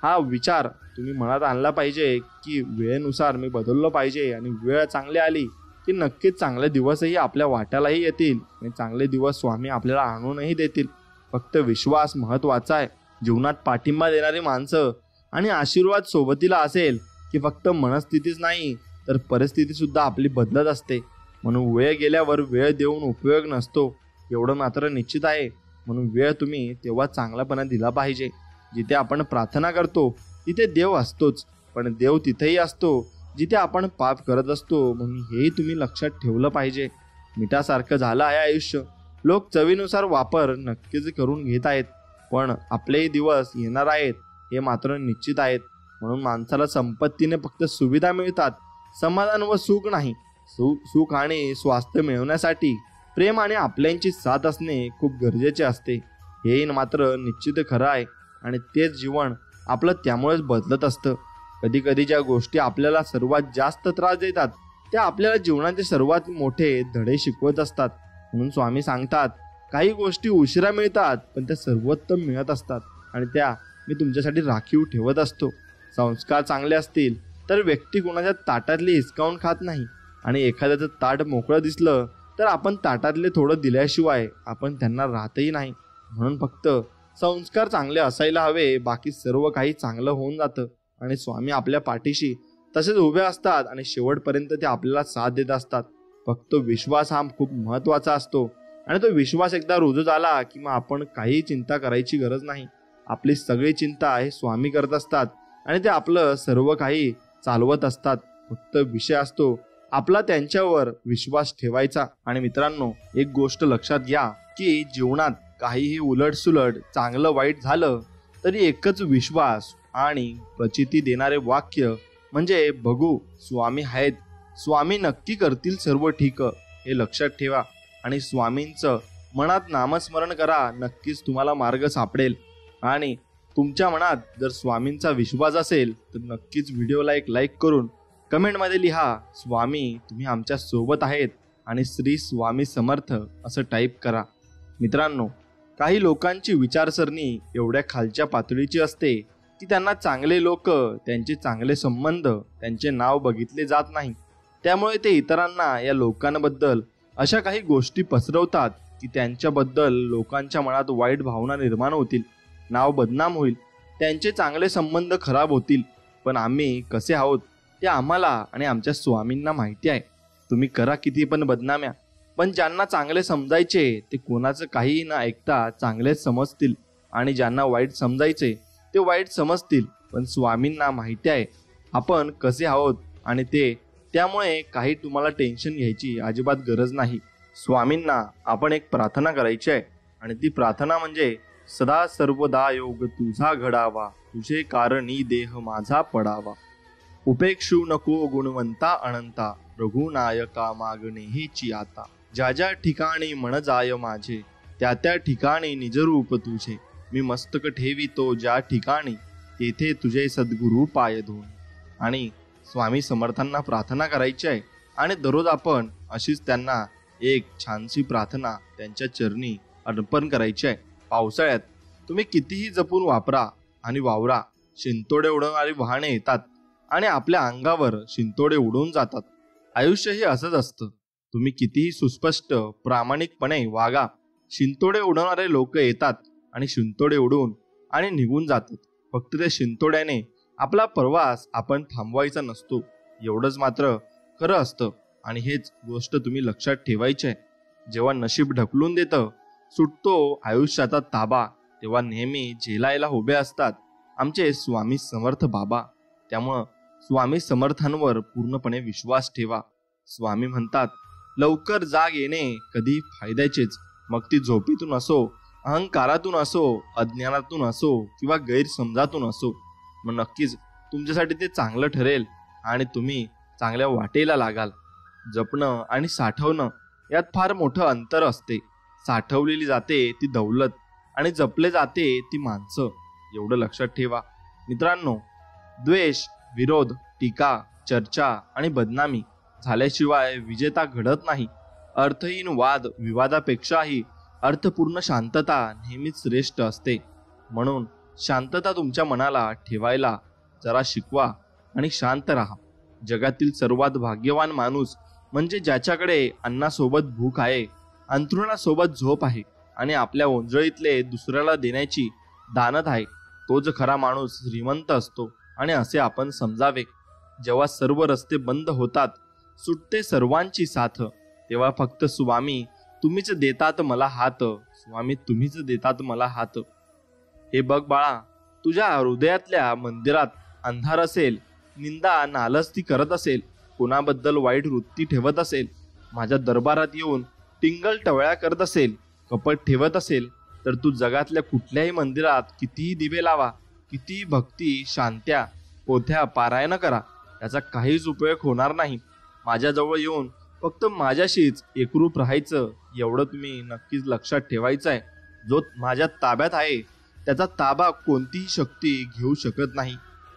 [SPEAKER 1] हा विचार तुम्ही मनात आणला पाहिजे की वेळेनुसार मी बदललो पाहिजे आणि वेळ चांगली आली की नक्कीच चांगले दिवसही आपल्या वाट्यालाही येतील आणि चांगले दिवस स्वामी आपल्याला आणूनही देतील. फक्त विश्वास महत्त्वाचा आहे. जीवनात पाठिंबा देणारी माणसं आणि आशीर्वाद सोबतीला असेल की फक्त मनस्थितीच नाही तर परिस्थिती सुद्धा आपली बदलत असते. म्हणून वेळ गेल्यावर वेळ देऊन उपयोग नसतो एवढं मात्र निश्चित आहे. म्हणून वेळ तुम्ही तेव्हा चांगलापणा दिला पाहिजे. जिथे आपण प्रार्थना करतो तिथे देव असतोच, पण देव तिथेही असतो जिथे आपण पाप करत असतो. म्हणून हेही तुम्ही लक्षात ठेवलं पाहिजे. मिठासारखं झालं आहे आयुष्य. लोक चवीनुसार वापर नक्कीच करून घेत आहेत, पण आपलेही दिवस येणार आहेत हे मात्र निश्चित आहेत. म्हणून माणसाला संपत्तीने फक्त सुविधा मिळतात, समाधान व सुख नाही. सुख आणि स्वास्थ्य मिळवण्यासाठी प्रेम आणि आपल्यांची साथ असणे खूप गरजेचे असते. हे मात्र निश्चित खरं आहे आणि तेच जीवन आपलं त्यामुळेच बदलत असतं. कधी कधी ज्या गोष्टी आपल्याला सर्वात जास्त त्रास देतात त्या आपल्याला जीवनाचे सर्वात मोठे धडे शिकवत असतात. म्हणून स्वामी सांगतात, काही गोष्टी उशिरा मिळतात पण त्या सर्वोत्तम मिळत असतात आणि त्या मी तुमच्यासाठी राखीव ठेवत असतो. संस्कार चांगले असतील तर व्यक्ती कोणाच्या ताटातले हिसकावून खात नाही आणि एखाद्याचं ताट मोकळं दिसलं तर आपण ताटातले थोडं दिल्याशिवाय आपण त्यांना राहतही नाही. म्हणून फक्त संस्कार चांगले असायला हवे, बाकी सर्व काही चांगलं होऊन जातं. आणि स्वामी आपल्या पाठीशी तसेच उभे असतात आणि शेवटपर्यंत ते आपल्याला साथ देत असतात. फक्त विश्वास हा खूप महत्त्वाचा असतो आणि तो विश्वास एकदा रुजू झाला की मग आपण काही चिंता करायची गरज नाही. आपली सगळी चिंता हे स्वामी करत असतात आणि ते आपलं सर्व काही चालवत असतात. फक्त विषय असतो आपला त्यांच्यावर विश्वास ठेवायचा. आणि मित्रांनो, एक गोष्ट लक्षात घ्या की जीवनात काहीही उलटसुलट चांगलं वाईट झालं तरी एकच विश्वास आणि प्रचिती देणारे वाक्य म्हणजे बघू स्वामी आहेत, स्वामी नक्की करतील सर्व ठीक, हे लक्षात ठेवा. आणि स्वामींचं मनात नामस्मरण करा, नक्कीच तुम्हाला मार्ग सापडेल. आणि तुमच्या मनात जर स्वामींचा विश्वास असेल तर नक्कीच व्हिडिओला एक लाईक करून कमेंटमध्ये लिहा, स्वामी तुम्ही आमच्या सोबत आहेत आणि श्री स्वामी समर्थ असं टाईप करा. मित्रांनो, काही लोकांची विचारसरणी एवढ्या खालच्या पातळीची असते की त्यांना चांगले लोक, त्यांचे चांगले संबंध, त्यांचे नाव बघितले जात नाही. त्यामुळे ते इतरांना या लोकांबद्दल अशा काही गोष्टी पसरवतात की त्यांच्याबद्दल लोकांच्या मनात वाईट भावना निर्माण होतील, नाव बदनाम होईल, त्यांचे चांगले संबंध खराब होतील. पण आम्ही कसे आहोत ते आम्हाला आणि आमच्या स्वामींना माहिती आहे. तुम्ही करा किती पण बदनाम्या, पण ज्यांना चांगले समजायचे ते कोणाचं काहीही न ऐकता चांगलेच समजतील आणि ज्यांना वाईट समजायचे ते वाईट समजतील. पण स्वामींना माहिती आहे आपण कसे आहोत आणि त्यामुळे काही तुम्हाला टेन्शन घ्यायची अजिबात गरज नाही. स्वामींना आपण एक प्रार्थना करायची आहे आणि ती प्रार्थना म्हणजे, सदा सर्वदा योग तुझा घडावा, तुझे कारणी देह माझा पडावा. उपेक्षू नको गुणवंता अनंता, रघुनायका मागणे हेची आता. ज्या ज्या ठिकाणी मन जाय माझे, त्या त्या ठिकाणी निजरूप तुझे. मी मस्तक ठेवितो ज्या ठिकाणी, तेथे तुझे सद्गुरू पाय धोन. आणि स्वामी समर्थांना प्रार्थना करायची आहे आणि दररोज आपण अशीच त्यांना एक छानशी प्रार्थना त्यांच्या चरणी अर्पण करायची आहे. पावसाळ्यात तुम्ही कितीही जपून वापरा आणि वावरा, शिंतोडे उडवणारी वाहने येतात आणि आपल्या अंगावर शिंतोडे उडवून जातात. आयुष्य हे असंच असतं. तुम्ही कितीही सुस्पष्ट प्रामाणिकपणे वागा, शिंतोडे उडवणारे लोक येतात आणि शिंतोडे उडवून आणि निघून जातात. फक्त त्या शिंतोड्याने आपला प्रवास आपण थांबवायचा नसतो, एवढंच मात्र खरं असतं. आणि हेच गोष्ट तुम्ही लक्षात ठेवायची आहे. जेव्हा नशीब ढकलून देतं, सुटतो आयुष्याचा ताबा, तेव्हा नेहमी झेलायला उभे असतात आमचे स्वामी समर्थ बाबा. त्यामुळं स्वामी समर्थांवर पूर्णपणे विश्वास ठेवा. स्वामी म्हणतात, लवकर जाग येणे कधी फायद्याचेच, मग ती झोपेतून असो, अहंकारातून असो, अज्ञानातून असो किंवा गैरसमजातून असो. मग नक्कीच तुमच्यासाठी ते चांगलं ठरेल आणि तुम्ही चांगल्या वाटेला लागाल. जपणं आणि साठवणं यात फार मोठं अंतर असते. साठवलेली जाते ती दौलत आणि जपले जाते ती माणसं, एवढं लक्षात ठेवा. मित्रांनो, द्वेष, विरोध, टीका, चर्चा आणि बदनामी झाल्याशिवाय विजेता घडत नाही. अर्थहीन वाद विवादापेक्षाही अर्थपूर्ण शांतता नेहमीच श्रेष्ठ असते. म्हणून शांतता तुमच्या मनाला ठेवायला जरा शिकवा आणि शांत राहा. जगातील सर्वात भाग्यवान माणूस म्हणजे ज्याच्याकडे अन्नासोबत भूक आहे, अंथरुणासोबत झोप आहे आणि आपल्या ओंजळीतले दुसऱ्याला देण्याची दानत आहे. तोच खरा माणूस श्रीमंत असतो आणि असे आपण समजावे. जेव्हा सर्व रस्ते बंद होतात, सुटते सर्वांची साथ, तेव्हा फक्त स्वामी तुम्हीच देतात मला हात, स्वामी तुम्हीच देतात मला हात. हे बघ बाळा, तुझ्या हृदयातल्या मंदिरात अंधार असेल, निंदा नालस्ती करत असेल, कोणाबद्दल वाईट वृत्ती ठेवत असेल, माझ्या दरबारात येऊन टिंगल टवळ्या करत असेल, कपट ठेवत असेल, तर तू जगातल्या कुठल्याही मंदिरात कितीही दिवे लावा, कितीही भक्ती शांत्या पोथ्या पारायण करा, याचा काहीच उपयोग होणार नाही. माझ्याजवळ येऊन फक्त माझ्याशीच एकरूप राहायचं, एवढं तुम्ही नक्कीच लक्षात ठेवायचं आहे. जो माझ्या ताब्यात आहे त्याचा ताबा कोणतीही शक्ती घेऊ शकत नाही,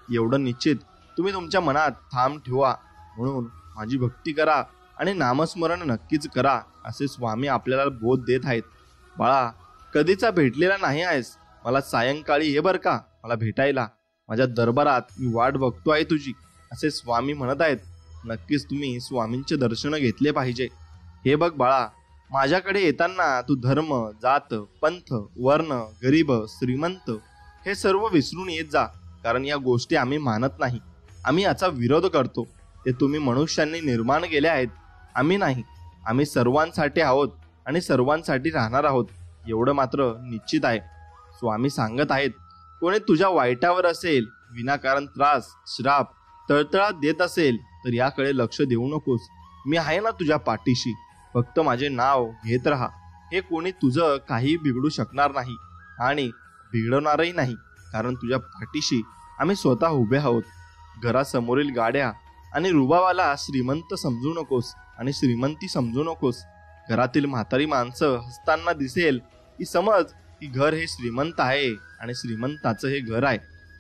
[SPEAKER 1] एवढं निश्चित तुम्ही तुमच्या मनात ठाम ठेवा. म्हणून माझी भक्ती करा आणि नामस्मरण नक्कीच करा, असे स्वामी आपल्याला बोध देत आहेत. बाळा, कधीचा भेटलेला नाही आहेस, मला सायंकाळी ये बरं का मला भेटायला. माझ्या दरबारात मी वाट बघतो आहे तुझी, असे स्वामी म्हणत आहेत. नक्कीच तुम्ही स्वामींचे दर्शन घेतले पाहिजे. हे बघ बाळा, माझ्याकडे येताना तू धर्म, जात, पंथ, वर्ण, गरीब, श्रीमंत हे सर्व विसरून येत जा, कारण या गोष्टी आम्ही मानत नाही. आम्ही याचा विरोध करतो. ते तुम्ही मनुष्यांनी निर्माण केले आहेत, आम्ही नाही. आम्ही सर्वांसाठी आहोत आणि सर्वांसाठी राहणार आहोत, एवढं मात्र निश्चित आहे. स्वामी सांगत आहेत, कोणी तुझ्या वाईटावर असेल, विनाकारण त्रास, श्राप, तळतळात देत असेल तर याकडे लक्ष देऊ नकोस. मी आहे ना तुझ्या पाठीशी, फक्त माझे नाव घेत राहा. हे कोणी तुझं काही बिघडू शकणार नाही आणि बिघडवणारही नाही, कारण तुझ्या पाठीशी आम्ही स्वतः उभे आहोत. घरासमोरील गाड्या आणि रुबावाला श्रीमंत समजू नकोस आणि श्रीमंती समजू नकोस. घरातील म्हातारी माणसं हसताना दिसेल की समज की घर हे श्रीमंत आहे आणि श्रीमंताचं हे घर आहे,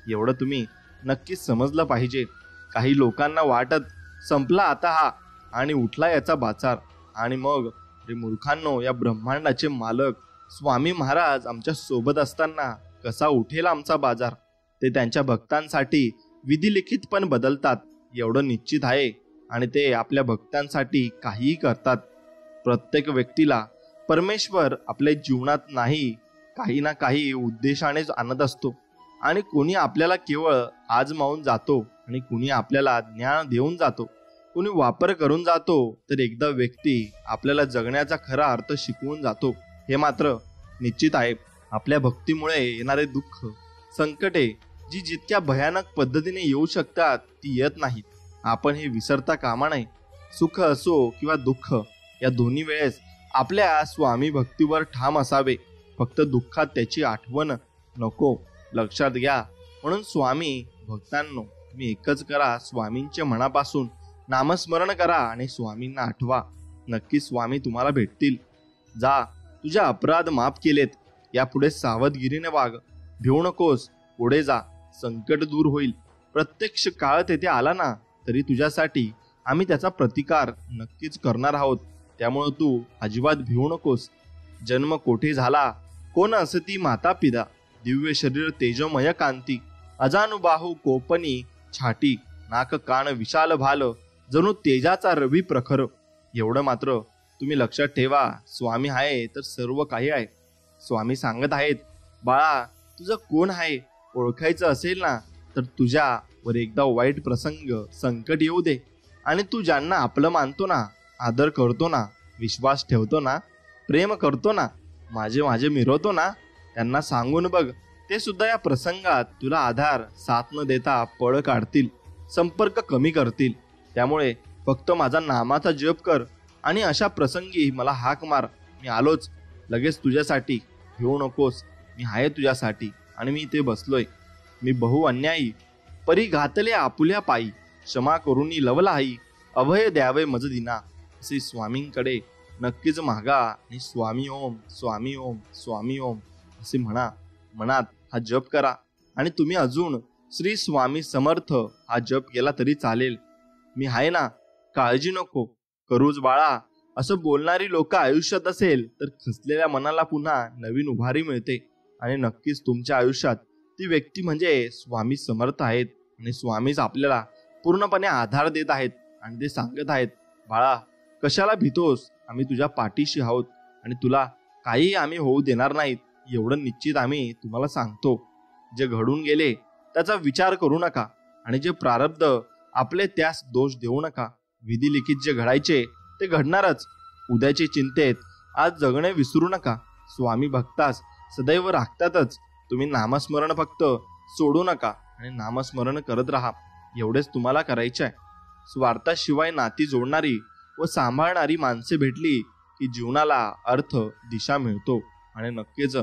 [SPEAKER 1] एवढं तुम्ही नक्कीच समजलं पाहिजे. काही लोकांना वाटत संपला आता हा आणि उठला याचा बाजार, आणि मग रे मूर्खांनो, या ब्रह्मांडाचे मालक स्वामी महाराज आमच्या सोबत असताना कसा उठेल आमचा बाजार. ते त्यांच्या भक्तांसाठी विधिलिखित पण बदलतात, एवढं निश्चित आहे, आणि ते आपल्या भक्तांसाठी काहीही करतात. प्रत्येक व्यक्तीला परमेश्वर आपल्या जीवनात नाही काही ना काही उद्देशानेच आणत असतो, आणि कोणी आपल्याला केवळ आजमावून जातो आणि कुणी आपल्याला ज्ञान देऊन जातो, कुणी वापर करून जातो, तर एकदा व्यक्ती आपल्याला जगण्याचा खरा अर्थ शिकवून जातो. हे मात्र निश्चित आहे. आपल्या भक्तीमुळे येणारे दुःख, संकटे जी जितक्या भयानक पद्धतीने येऊ शकतात ती येत नाहीत. आपण हे विसरता कामा नये. सुख असो किंवा दुःख, या दोन्ही वेळेस आपल्या स्वामी भक्तीवर ठाम असावे. फक्त दुःखात त्याची आठवण नको, लक्षात घ्या. म्हणून स्वामी भक्तांनो, तुम्ही एकच करा, स्वामींचे मनापासून नामस्मरण करा आणि स्वामींना आठवा. नक्की स्वामी तुम्हाला भेटतील. जा, तुझे अपराध माफ केलेत. यापुढे सावधगिरीने वाग, भिवू नकोस, पुढे जा, संकट दूर होईल. प्रत्यक्ष काळ तेथे आला ना तरी तुझ्यासाठी आम्ही त्याचा प्रतिकार नक्कीच करणार आहोत. त्यामुळे तू अजिबात भिवू नकोस. जन्म कोठे झाला, कोण असती माता पिता, दिव्य शरीर तेजमय कांती, अजानुबाहू कोपनी छाटी, नाक कान विशाल भाल, जणू तेजाचा रवी प्रखर. एवढं मात्र तुम्ही लक्षात ठेवा, स्वामी आहे तर सर्व काही आहे. स्वामी सांगत आहेत, बाळा, तुझं कोण आहे ओळखायचं असेल ना तर तुझ्यावर एकदा वाईट प्रसंग, संकट येऊ दे, आणि तू ज्यांना आपलं मानतो ना, आदर करतो ना, विश्वास ठेवतो ना, प्रेम करतो ना, माझे माझे मिरवतो ना, त्यांना सांगून बघ, ते सुद्धा या प्रसंगात तुला आधार, साथ न देता पळ काढतील, संपर्क कमी करतील. त्यामुळे फक्त माझा नामाचा जप कर आणि अशा प्रसंगी मला हाक मार, मी आलोच लगेच तुझ्यासाठी. भिवू नकोस, मी आहे तुझ्यासाठी आणि मी इथे बसलोय. मी बहु अन्यायी परी घातले आपुल्या पायी, क्षमा करूनी लवलाई, अभय द्यावे मज दिना. असे स्वामींकडे नक्कीच मागा आणि स्वामी ओम, स्वामी ओम, स्वामी ओम असे म्हणा. मनात हा जप करा. आणि तुम्ही अजून श्री स्वामी समर्थ हा जप केला तरी चालेल. मी आहे ना, काळजी नको करूच बाळा, असं बोलणारी लोक आयुष्यात असेल तर खचलेल्या मनाला पुन्हा नवीन उभारी मिळते. आणि नक्कीच तुमच्या आयुष्यात ती व्यक्ती म्हणजे स्वामी समर्थ आहेत. आणि स्वामीच आपल्याला पूर्णपणे आधार देत आहेत आणि ते सांगत आहेत, बाळा, कशाला भीतोस, आम्ही तुझ्या पाठीशी आहोत आणि तुला काही आम्ही होऊ देणार नाहीत, एवढं निश्चित आम्ही तुम्हाला सांगतो. जे घडून गेले त्याचा विचार करू नका आणि जे प्रारब्ध आपले त्यास दोष देऊ नका. विधिलिखित जे घडायचे ते घडणारच. उद्याची चिंतेत आज जगणे विसरू नका. स्वामी भक्तास सदैव राखतातच. तुम्ही नामस्मरण फक्त सोडू नका आणि नामस्मरण करत राहा, एवढेच तुम्हाला करायचे आहे. स्वार्थाशिवाय नाती जोडणारी व सांभाळणारी माणसे भेटली की जीवनाला अर्थ, दिशा मिळतो आणि नक्कीच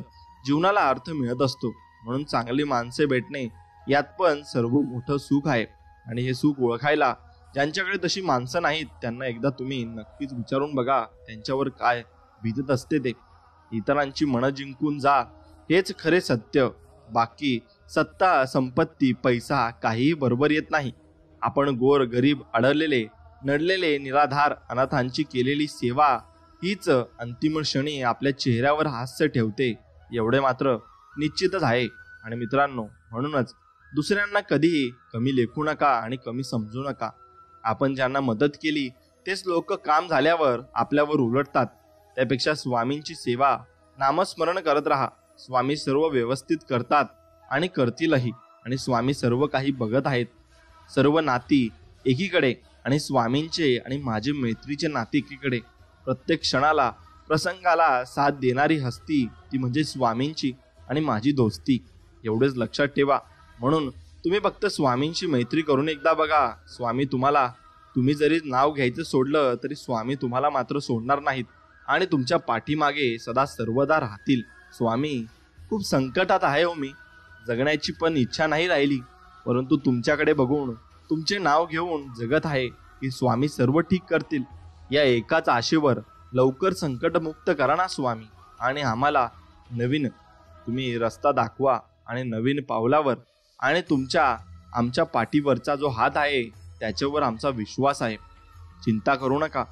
[SPEAKER 1] जीवनाला अर्थ मिळत असतो. म्हणून चांगली माणसे भेटणे यात पण सर्व मोठं सुख आहे. आणि हे सुख ओळखायला ज्यांच्याकडे तशी माणसं नाहीत त्यांना एकदा तुम्ही नक्कीच विचारून बघा त्यांच्यावर काय बीतत असते ते. इतरांची मनं जिंकून जा हेच खरे सत्य. बाकी सत्ता, संपत्ती, पैसा काहीही बरोबर येत नाही. आपण गोर गरीब, अडरलेले, नडलेले, निराधार, अनाथांची केलेली सेवा हीच अंतिम क्षणी आपल्या चेहऱ्यावर हास्य ठेवते एवढे मात्र निश्चितच आहे. आणि मित्रांनो, म्हणूनच दुसऱ्यांना कधीही कमी लेखू नका आणि कमी समजू नका. आपण ज्यांना मदत केली तेच लोक काम झाल्यावर आपल्यावर उलटतात. त्यापेक्षा स्वामींची सेवा, नामस्मरण करत राहा. स्वामी सर्व व्यवस्थित करतात आणि करतीलही. आणि स्वामी सर्व काही बघत आहेत. सर्व नाती एकीकडे आणि स्वामींचे आणि माझे मैत्रीचे नाते एकीकडे. प्रत्येक क्षणाला, प्रसंगाला साथ देणारी हस्ती ती म्हणजे स्वामींची आणि माझी दोस्ती. एवढेच लक्षात ठेवा. म्हणून तुम्ही फक्त स्वामींची मैत्री करून एकदा बघा. स्वामी तुम्ही जरी नाव घ्यायचं सोडलं तरी स्वामी तुम्हाला मात्र सोडणार नाहीत आणि तुमच्या पाठीमागे सदा सर्वदा राहतील. स्वामी, खूप संकटात आहे हो मी. जगण्याची पण इच्छा नाही राहिली, परंतु तुमच्याकडे बघून, तुमचे नाव घेऊन जगत आहे की स्वामी सर्व ठीक करतील. या एकाच आशेवर लवकर संकटमुक्त करा ना स्वामी. आणि आम्हाला नवीन तुम्ही रस्ता दाखवा. आणि नवीन पावलावर आणि आमच्या पाठीवरचा जो हात आहे त्याच्यावर आमचा विश्वास आहे. चिंता करू नका.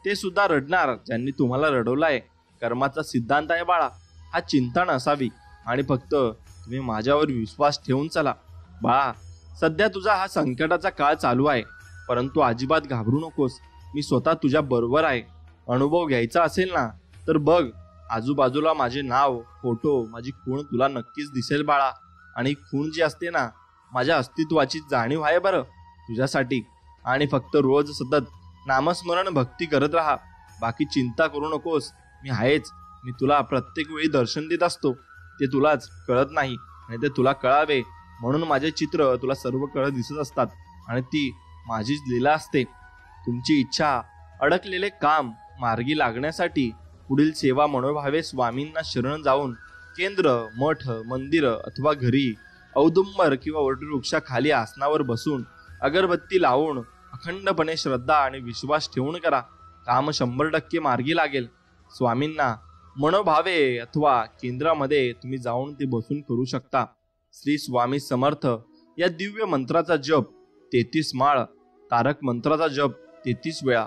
[SPEAKER 1] ते सुद्धा रडणार ज्यांनी तुम्हाला रडवलाय. कर्माचा सिद्धांत आहे बाळा, हा चिंता नसावी. आणि फक्त तुम्ही माझ्यावर विश्वास ठेवून चला. बाळा, सध्या तुझा हा संकटाचा काळ चालू आहे, परंतु अजिबात घाबरू नकोस. मी स्वतः तुझ्या बरोबर आहे. अनुभव घ्यायचा असेल ना तर बघ, आजूबाजूला माझे नाव, फोटो, माझी खूण तुला नक्कीच दिसेल बाळा. आणि खूण जी असते ना, माझ्या अस्तित्वाची जाणीव आहे बरं तुझ्यासाठी. आणि फक्त रोज सतत नामस्मरण भक्ती करत राहा. बाकी चिंता करू नकोस. मी आहेच. मी तुला प्रत्येक वेळी दर्शन देत असतो. ते तुलाच कळत नाही आणि ते तुला कळावे म्हणून माझे चित्र तुला सर्व कळत दिसत असतात. आणि ती माझीच लीला असते. तुमची इच्छा, अडकलेले काम मार्गी लागण्यासाठी पुढील सेवा मनोभावे स्वामींना शरण जाऊन केंद्र, मठ, मंदिर अथवा घरी औदुंबर किंवा वटवृक्षाखाली आसनावर बसून अगरबत्ती लावून अखंडपणे श्रद्धा आणि विश्वास ठेवून करा. काम 100% मार्गी लागेल. स्वामींना मनोभावे अथवा केंद्रामध्ये तुम्ही जाऊन ते बसून करू शकता. श्री स्वामी समर्थ या दिव्य मंत्राचा जप 33 माळ, तारक मंत्राचा जप 33 वेळा.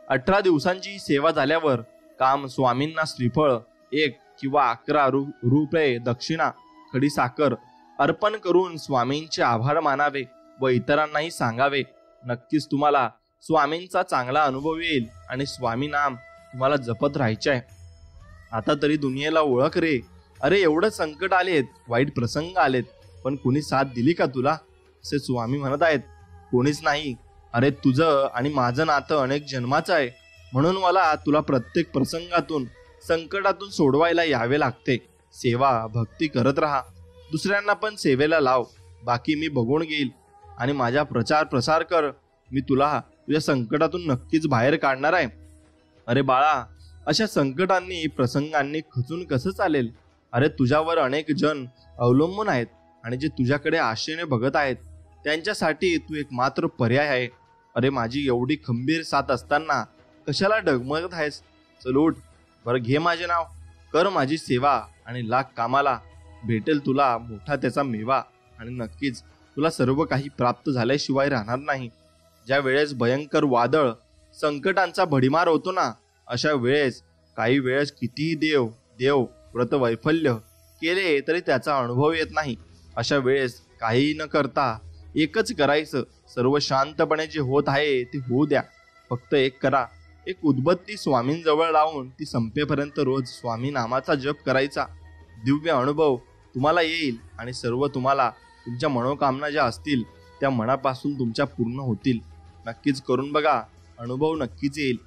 [SPEAKER 1] 18 दिवसांची सेवा झाल्यावर काम स्वामींना श्रीफळ 1 किंवा 11 रुपये दक्षिणा, खडी साखर अर्पण करून स्वामींचे आभार मानावे व इतरांनाही सांगावे. नक्कीच तुम्हाला स्वामींचा चांगला अनुभव येईल आणि स्वामी नाम तुम्हाला जपत राहायचे आहे. आता तरी दुनियेला ओळख रे. अरे, एवढं संकट आलेत, वाईट प्रसंग आलेत, पण कोणी साथ दिली का तुला? असे स्वामी म्हणत आहेत. कोणीच नाही. अरे, तुझं आणि माझं नातं अनेक जन्माचं आहे, म्हणून मला तुला प्रत्येक प्रसंगातून, संकटातून सोडवायला यावे लागते. सेवा भक्ती करत राहा. दुसऱ्यांना पण सेवेला लाव. बाकी मी बघून घेईल. आणि माझा प्रचार प्रसार कर. मी तुझ्या संकटातून नक्कीच बाहेर काढणार आहे. अरे बाळा, अशा संकटांनी, प्रसंगांनी खचून कसं चालेल? अरे, तुझ्यावर अनेक जण अवलंबून आहेत आणि जे तुझ्याकडे आशेने बघत आहेत त्यांच्यासाठी तू एक मात्र पर्याय आहे. अरे, माझी एवढी खंबीर साथ असताना कशाला डगमगत आहेस? चल उठ, बरं घे माझे नाव, कर माझी सेवा आणि लाग कामाला. भेटेल तुला मोठा त्याचा मेवा. आणि नक्कीच तुला सर्व काही प्राप्त झाल्याशिवाय राहणार नाही. ज्या वेळेस भयंकर वादळ, संकटांचा भडीमार होतो ना, अशा वेळेस काही वेळेस कितीही देव व्रत वैफल्य केले तरी त्याचा अनुभव येत नाही. अशा वेळेस काही न करता एकच करायचं. सर्व शांतपणे जे होत आहे ते होऊ द्या. फक्त एक करा, एक उदबत्ती स्वामींजवळ लावून ती संपेपर्यंत रोज स्वामी नामाचा जप करायचा. दिव्य अनुभव तुम्हाला येईल आणि सर्व तुम्हाला तुमच्या मनोकामना ज्या असतील त्या मनापासून तुमच्या पूर्ण होतील. नक्कीच करून बघा, अनुभव नक्कीच येईल.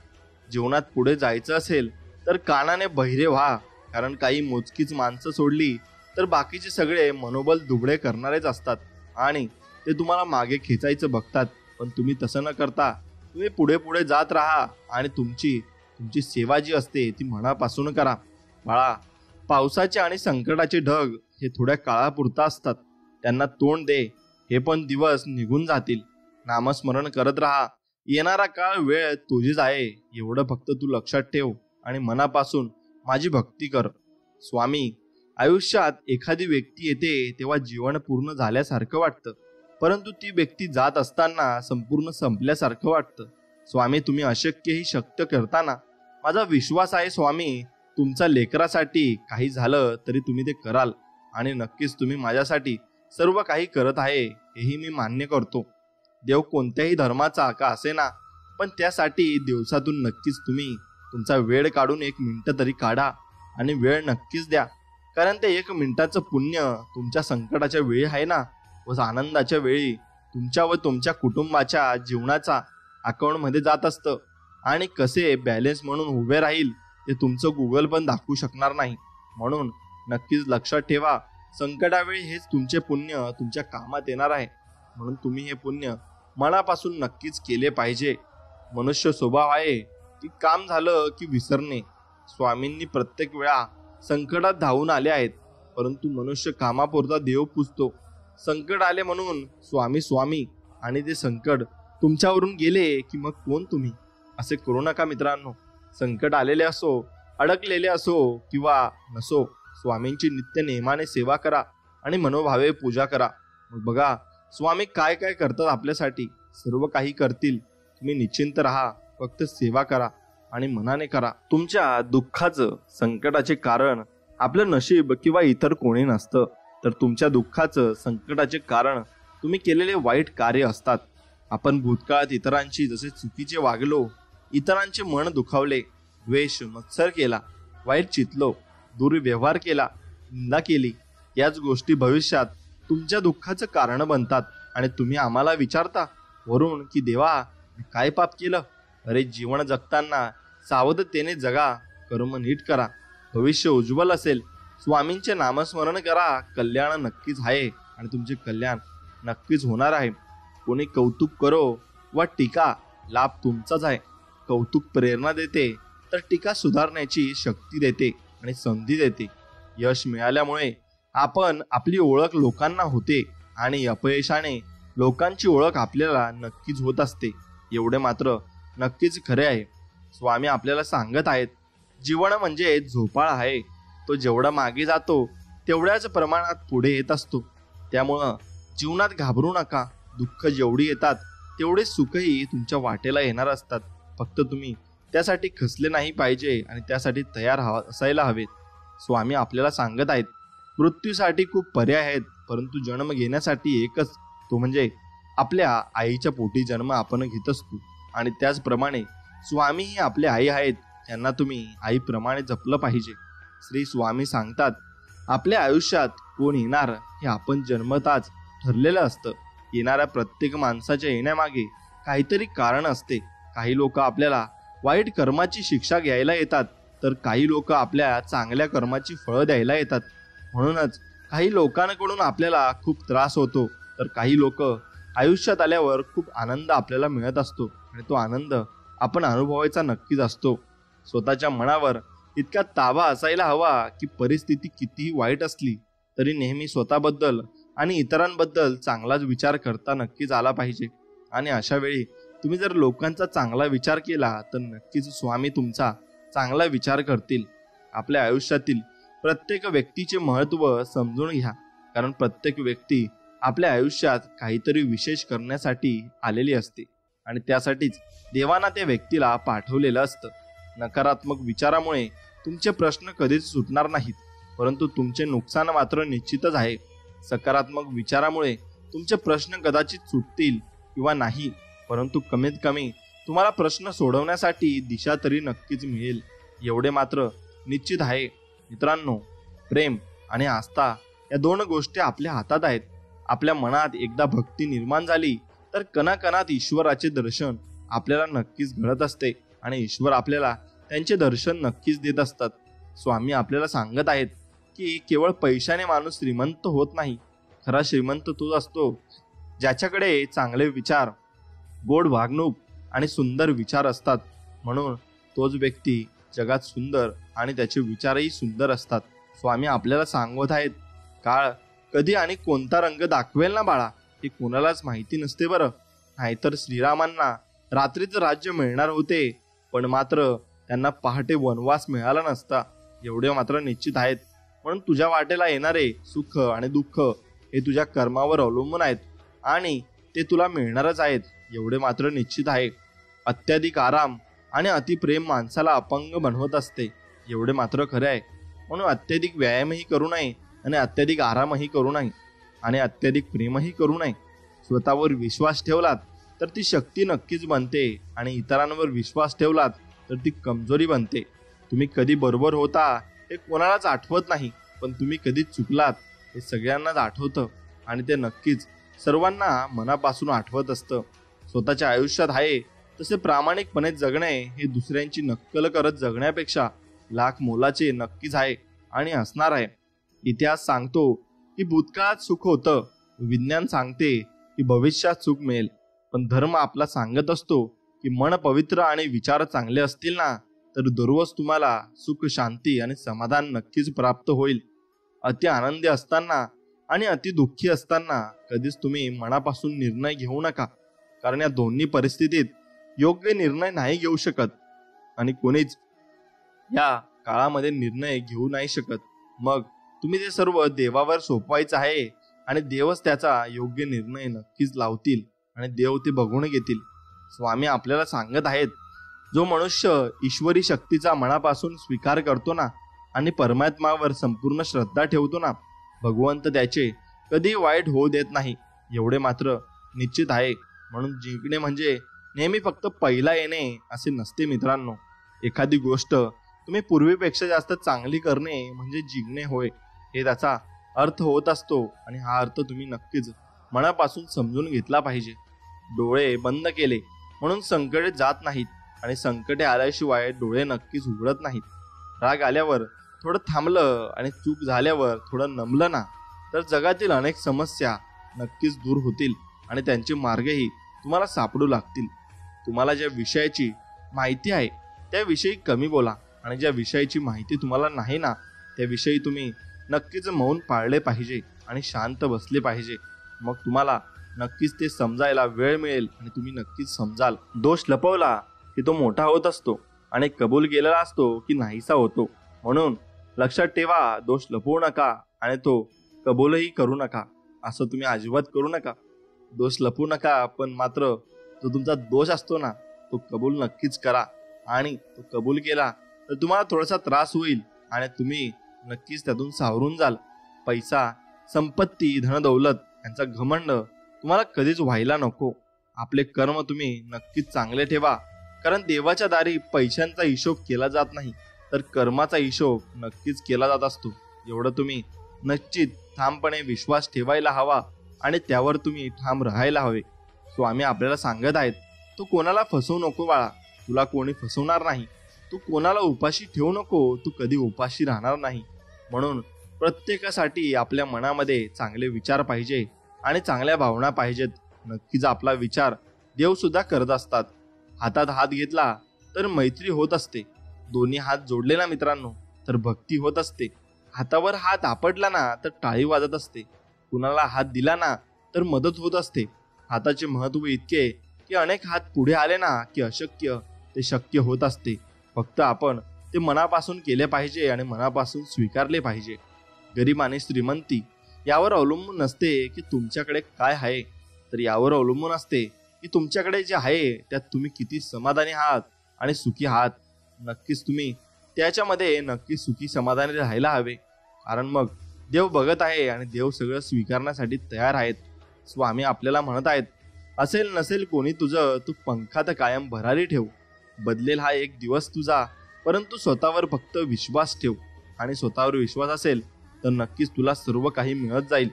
[SPEAKER 1] जीवनात पुढे जायचं असेल तर कानाने बहिरे व्हा. कारण काही मोजकीच माणसं सोडली तर बाकीचे सगळे मनोबल दुबळे करणारेच असतात आणि ते तुम्हाला मागे खेचायचं बघतात. पण तुम्ही तसं न करता तुम्ही पुढे पुढे जात राहा आणि तुमची सेवा जी असते ती मनापासून करा. बाळा, पावसाचे आणि संकटाचे ढग हे थोड्या काळापुरता असतात, त्यांना तोंड दे. हे पण दिवस निघून जातील. नामस्मरण करत राहा. येणारा काळ वेळ तुझीच आहे एवढं फक्त तू लक्षात ठेव आणि मनापासून माझी भक्ती कर. स्वामी, आयुष्यात एखादी व्यक्ती येते तेव्हा जीवन पूर्ण झाल्यासारखं वाटतं, परंतु ती व्यक्ती जात असताना संपूर्ण संपल्यासारखं वाटतं. स्वामी, तुम्ही अशक्यही शक्य करताना माझा विश्वास आहे. स्वामी, तुमच्या लेकरासाठी काही झालं तरी तुम्ही ते कराल आणि नक्कीच तुम्ही माझ्यासाठी सर्व काही करत आहे हेही मी मान्य करतो. देव कोणत्याही धर्माचा का असेना, पण त्यासाठी दिवसातून नक्कीच तुम्ही तुमचा वेळ काढून 1 मिनिट तरी काढा आणि वेळ नक्कीच द्या. कारण ते 1 मिनिटाचं पुण्य तुमच्या संकटाच्या वेळी आहे ना, व आनंदाच्या वेळी तुमच्या व तुमच्या कुटुंबाच्या जीवनाचा अकाउंटमध्ये जात असतं. आणि कसे बॅलन्स म्हणून उभे राहील ते तुमचं गुगल पण दाखवू शकणार नाही. म्हणून नक्कीच लक्षात ठेवा, संकटावेळी हेच तुमचे पुण्य तुमच्या कामात येणार आहे. म्हणून तुम्ही हे पुण्य मनापासून नक्कीच केले पाहिजे. मनुष्य स्वभाव आहे की काम झालं की विसरणे. स्वामींनी प्रत्येक वेळा संकटात धावून आले आहेत, परंतु मनुष्य कामापुरता देव पूजतो. संकट आले म्हणून स्वामी स्वामी आणि ते संकट तुमच्यावरून गेले की मग कोण तुम्ही, असे करू नका मित्रांनो. संकट आलेले असो, अडकलेले असो किंवा नसो, स्वामींची नित्य नेमाने सेवा करा आणि मनोभावे पूजा करा. मग बघा स्वामी काय काय करतात आपल्यासाठी. सर्व काही करतील. तुम्ही निश्चिंत राहा, फक्त सेवा करा आणि मनाने करा. तुमच्या दुःखाचं, संकटाचे कारण आपलं नशीब किंवा इतर कोणी नसतं, तर तुमच्या दुःखाचं, संकटाचे कारण तुम्ही केलेले वाईट कार्य असतात. आपण भूतकाळात इतरांशी जसे चुकीचे वागलो, इतरांचे मन दुखावले, द्वेष, मत्सर केला, वाईट चितलो, दुर्व्यवहार केला, निंदा केली, याच गोष्टी भविष्यात तुमच्या दुःखाचं कारण बनतात. आणि तुम्ही आम्हाला विचारता वरून की देवा मी काय पाप केलं. अरे, जीवन जगताना सावधतेने जगा, कर्म नीट करा, भविष्य उज्ज्वल असेल. स्वामींचे नामस्मरण करा, कल्याण नक्कीच आहे आणि तुमचे कल्याण नक्कीच होणार आहे. कोणी कौतुक करो वा टीका, लाभ तुमचाच आहे. कौतुक प्रेरणा देते, तर टीका सुधारण्याची शक्ती देते आणि संधी देते. यश मिळाल्यामुळे आपण आपली ओळख लोकांना होते आणि अपयशाने लोकांची ओळख आपल्याला नक्कीच होत असते. एवढे मात्र नक्कीच खरे आहे. स्वामी आपल्याला सांगत आहेत, जीवन म्हणजे झोपाळा आहे. तो जेवढा मागे जातो तेवढ्याच प्रमाणात पुढे येत असतो. त्यामुळं जीवनात घाबरू नका. दुःख जेवढी येतात तेवढे सुखही तुमच्या वाटेला येणार असतात. फक्त तुम्ही त्यासाठी खचले नाही पाहिजे आणि त्यासाठी तयार असायला हवेत. स्वामी आपल्याला सांगत आहेत, मृत्यूसाठी खूप पर्याय आहेत, परंतु जन्म घेण्यासाठी एकच, तो म्हणजे आपल्या आईच्या पोटी जन्म आपण घेत असतो. आणि त्याचप्रमाणे स्वामी ही आपले आई आहेत, त्यांना तुम्ही आईप्रमाणे जपलं पाहिजे. श्री स्वामी सांगतात, आपल्या आयुष्यात कोण येणार हे आपण जन्मताच ठरलेलं असतं. येणाऱ्या प्रत्येक माणसाच्या येण्यामागे काहीतरी कारण असते. काही लोक आपल्याला वाईट कर्माची शिक्षा घ्यायला येतात, तर काही लोक आपल्या चांगल्या कर्माची फळं द्यायला येतात. म्हणूनच काही लोकांकडून आपल्याला खूप त्रास होतो, तर काही लोक आयुष्यात आल्यावर खूप आनंद आपल्याला मिळत असतो आणि तो आनंद आपण अनुभवायचा नक्कीच असतो. स्वतःच्या मनावर इतका ताबा असायला हवा की परिस्थिती कितीही वाईट असली तरी नेहमी स्वतःबद्दल आणि इतरांबद्दल चांगलाच विचार करता नक्कीच आला पाहिजे. आणि अशा वेळी तुम्ही जर लोकांचा चांगला विचार केला तर नक्कीच स्वामी तुमचा चांगला विचार करतील. आपल्या आयुष्यातील प्रत्येक व्यक्तीचे महत्त्व समजून घ्या, कारण प्रत्येक व्यक्ती आपल्या आयुष्यात काहीतरी विशेष करण्यासाठी आलेली असते आणि त्यासाठीच देवाना त्या व्यक्तीला पाठवलेलं असतं. नकारात्मक विचारामुळे तुमचे प्रश्न कधीच सुटणार नाहीत, परंतु तुमचे नुकसान मात्र निश्चितच आहे. सकारात्मक विचारामुळे तुमचे प्रश्न कदाचित सुटतील किंवा नाही, परंतु कमीत कमी तुम्हाला प्रश्न सोडवण्यासाठी दिशा तरी नक्कीच मिळेल, एवढे मात्र निश्चित आहे. मित्रांनो, प्रेम आणि आस्था या 2 गोष्टी आपल्या हातात आहेत. आपल्या मनात एकदा भक्ती निर्माण झाली तर कणाकणात ईश्वराचे दर्शन आपल्याला नक्कीच घडत असते आणि ईश्वर आपल्याला त्यांचे दर्शन नक्कीच देत असतात. स्वामी आपल्याला सांगत आहेत की केवळ पैशाने माणूस श्रीमंत होत नाही. खरा श्रीमंत तोच असतो ज्याच्याकडे चांगले विचार, गोड वागणूक आणि सुंदर विचार असतात. म्हणून तोच व्यक्ती जगात सुंदर आणि त्याचे विचारही सुंदर असतात. स्वामी आपल्याला सांगत आहेत, काळ कधी आणि कोणता रंग दाखवेल ना बाळा, हे कोणालाच माहिती नसते बरं. नाहीतर श्रीरामांना रात्रीचं राज्य मिळणार होते, पण मात्र त्यांना पहाटे वनवास मिळाला नसता, एवढे मात्र निश्चित आहेत. म्हणून तुझ्या वाटेला येणारे सुख आणि दुःख हे तुझ्या कर्मावर अवलंबून आहेत आणि ते तुला मिळणारच आहेत, एवढे मात्र निश्चित आहे. अत्याधिक आराम आणि अतिप्रेम माणसाला अपंग बनवत असते, एवढे मात्र खरे आहे. म्हणून अत्याधिक व्यायामही करू नये आणि अत्याधिक आरामही करू नये आणि अत्याधिक प्रेमही करू नये. स्वतःवर विश्वास ठेवलात तर ती शक्ती नक्कीच बनते आणि इतरांवर विश्वास ठेवलात तर ती कमजोरी बनते. तुम्ही कधी बरोबर होता हे कोणालाच आठवत नाही, पण तुम्ही कधी चुकलात हे सगळ्यांनाच आठवतं आणि ते नक्कीच सर्वांना मनापासून आठवत असतं. स्वतःच्या आयुष्यात आहे तसे प्रामाणिकपणे जगणे हे दुसऱ्यांची नक्कल करत जगण्यापेक्षा लाख मोलाचे नक्कीच आहे आणि असणार आहे. इतिहास सांगतो की भूतकाळात सुख होतं, विज्ञान सांगते की भविष्यात सुख मिळेल, पण धर्म आपला सांगत असतो की मन पवित्र आणि विचार चांगले असतील ना तर दररोज तुम्हाला सुख, शांती आणि समाधान नक्कीच प्राप्त होईल. अति आनंदी असताना आणि अति दुःखी असताना कधीच तुम्ही मनापासून निर्णय घेऊ नका, कारण या दोन्ही परिस्थितीत योग्य निर्णय नाही घेऊ शकत आणि कोणीच या काळामध्ये निर्णय घेऊ नाही शकत. मग तुम्ही ते सर्व देवावर सोपवायचं आहे आणि देवच त्याचा योग्य निर्णय नक्कीच लावतील आणि देव ते बघून घेतील. स्वामी आपल्याला सांगत आहेत, जो मनुष्य ईश्वरी शक्तीचा मनापासून स्वीकार करतो ना आणि परमात्म्यावर संपूर्ण श्रद्धा ठेवतो ना, भगवंत त्याचे कधी वाईट होऊ देत नाही, एवढे मात्र निश्चित आहे. म्हणून जिंकणे म्हणजे नेहमी फक्त पहिला येणे असे नसते मित्रांनो. एखादी गोष्ट तुम्ही पूर्वीपेक्षा जास्त चांगली करणे म्हणजे जिंकणे होय, हे त्याचा अर्थ होत असतो आणि हा अर्थ तुम्ही नक्कीच मनापासून समजून घेतला पाहिजे. डोळे बंद केले म्हणून संकटे जात नाहीत आणि संकटे आल्याशिवाय डोळे नक्कीच उघडत नाहीत. राग आल्यावर थोडं थांबलं आणि चूक झाल्यावर थोडं नमलं ना तर जगातील अनेक समस्या नक्कीच दूर होतील आणि त्यांचे मार्गही तुम्हाला सापडू लागतील. तुम्हाला ज्या विषयाची माहिती आहे त्याविषयी कमी बोला आणि ज्या विषयाची माहिती तुम्हाला नाही ना त्याविषयी तुम्ही नक्कीच मौन पाळले पाहिजे आणि शांत बसले पाहिजे. मग तुम्हाला नक्कीच ते समजायला वेळ मिळेल आणि तुम्ही नक्कीच समजाल. दोष लपवला की तो मोठा होत असतो आणि कबूल केलेला असतो की नाहीसा होतो. म्हणून लक्षात ठेवा, दोष लपवू नका आणि तो कबूलही करू नका. असं तुम्ही अजिबात करू नका. दोष लपवू नका, पण मात्र जो तुमचा दोष असतो ना तो कबूल नक्कीच करा आणि तो कबूल केला तर तुम्हाला थोडासा त्रास होईल आणि तुम्ही नक्कीच त्यातून सावरून जाल. पैसा, संपत्ती, धनदौलत यांचा घमंड तुम्हाला कधीच व्हायला नको. आपले कर्म तुम्ही नक्कीच चांगले ठेवा, कारण देवाच्या दारी पैशांचा हिशोब केला जात नाही तर कर्माचा हिशोब नक्कीच केला जात असतो. एवढं तुम्ही निश्चित ठामपणे विश्वास ठेवायला हवा आणि त्यावर तुम्ही ठाम राहायला हवे. स्वामी आपल्याला सांगत आहेत, तू कोणाला फसवू नको बाळा, तुला कोणी फसवणार नाही. तू कोणाला उपाशी ठेवू नको, तू कधी उपाशी राहणार नाही. म्हणून प्रत्येकासाठी आपल्या मनामध्ये चांगले विचार पाहिजे आणि चांगल्या भावना पाहिजेत. नक्कीच आपला विचार देव सुद्धा करत असतात. हातात हात घेतला तर मैत्री होत असते. दोन्ही हात जोडले ना मित्रांनो तर भक्ती होत असते. हातावर हात आपटला ना तर टाळी वाजत असते. कुणाला हात दिला ना तर मदत होत असते. हाताचे महत्त्व इतके की अनेक हात पुढे आले ना की अशक्य ते शक्य होत असते. फक्त आपण ते मनापासून केले पाहिजे आणि मनापासून स्वीकारले पाहिजे. गरीब आणि श्रीमंती यावर अवलंबून नसते की तुमच्याकडे काय आहे, तर यावर अवलंबून असते की तुमच्याकडे जे आहे त्यात तुम्ही किती समाधानी आहात आणि सुखी आहात. नक्कीच तुम्ही त्याच्यामध्ये नक्की सुखी समाधानी राहायला हवे, कारण मग देव बघत आहे आणि देव सगळं स्वीकारण्यासाठी तयार आहेत. स्वामी आपल्याला म्हणत आहेत, असेल नसेल कोणी तुझं, तू पंखात कायम भरारी ठेव. बदलेल हा एक दिवस तुझा, परंतु स्वतःवर फक्त विश्वास ठेव आणि स्वतःवर विश्वास असेल तर नक्कीच तुला सर्व काही मिळत जाईल.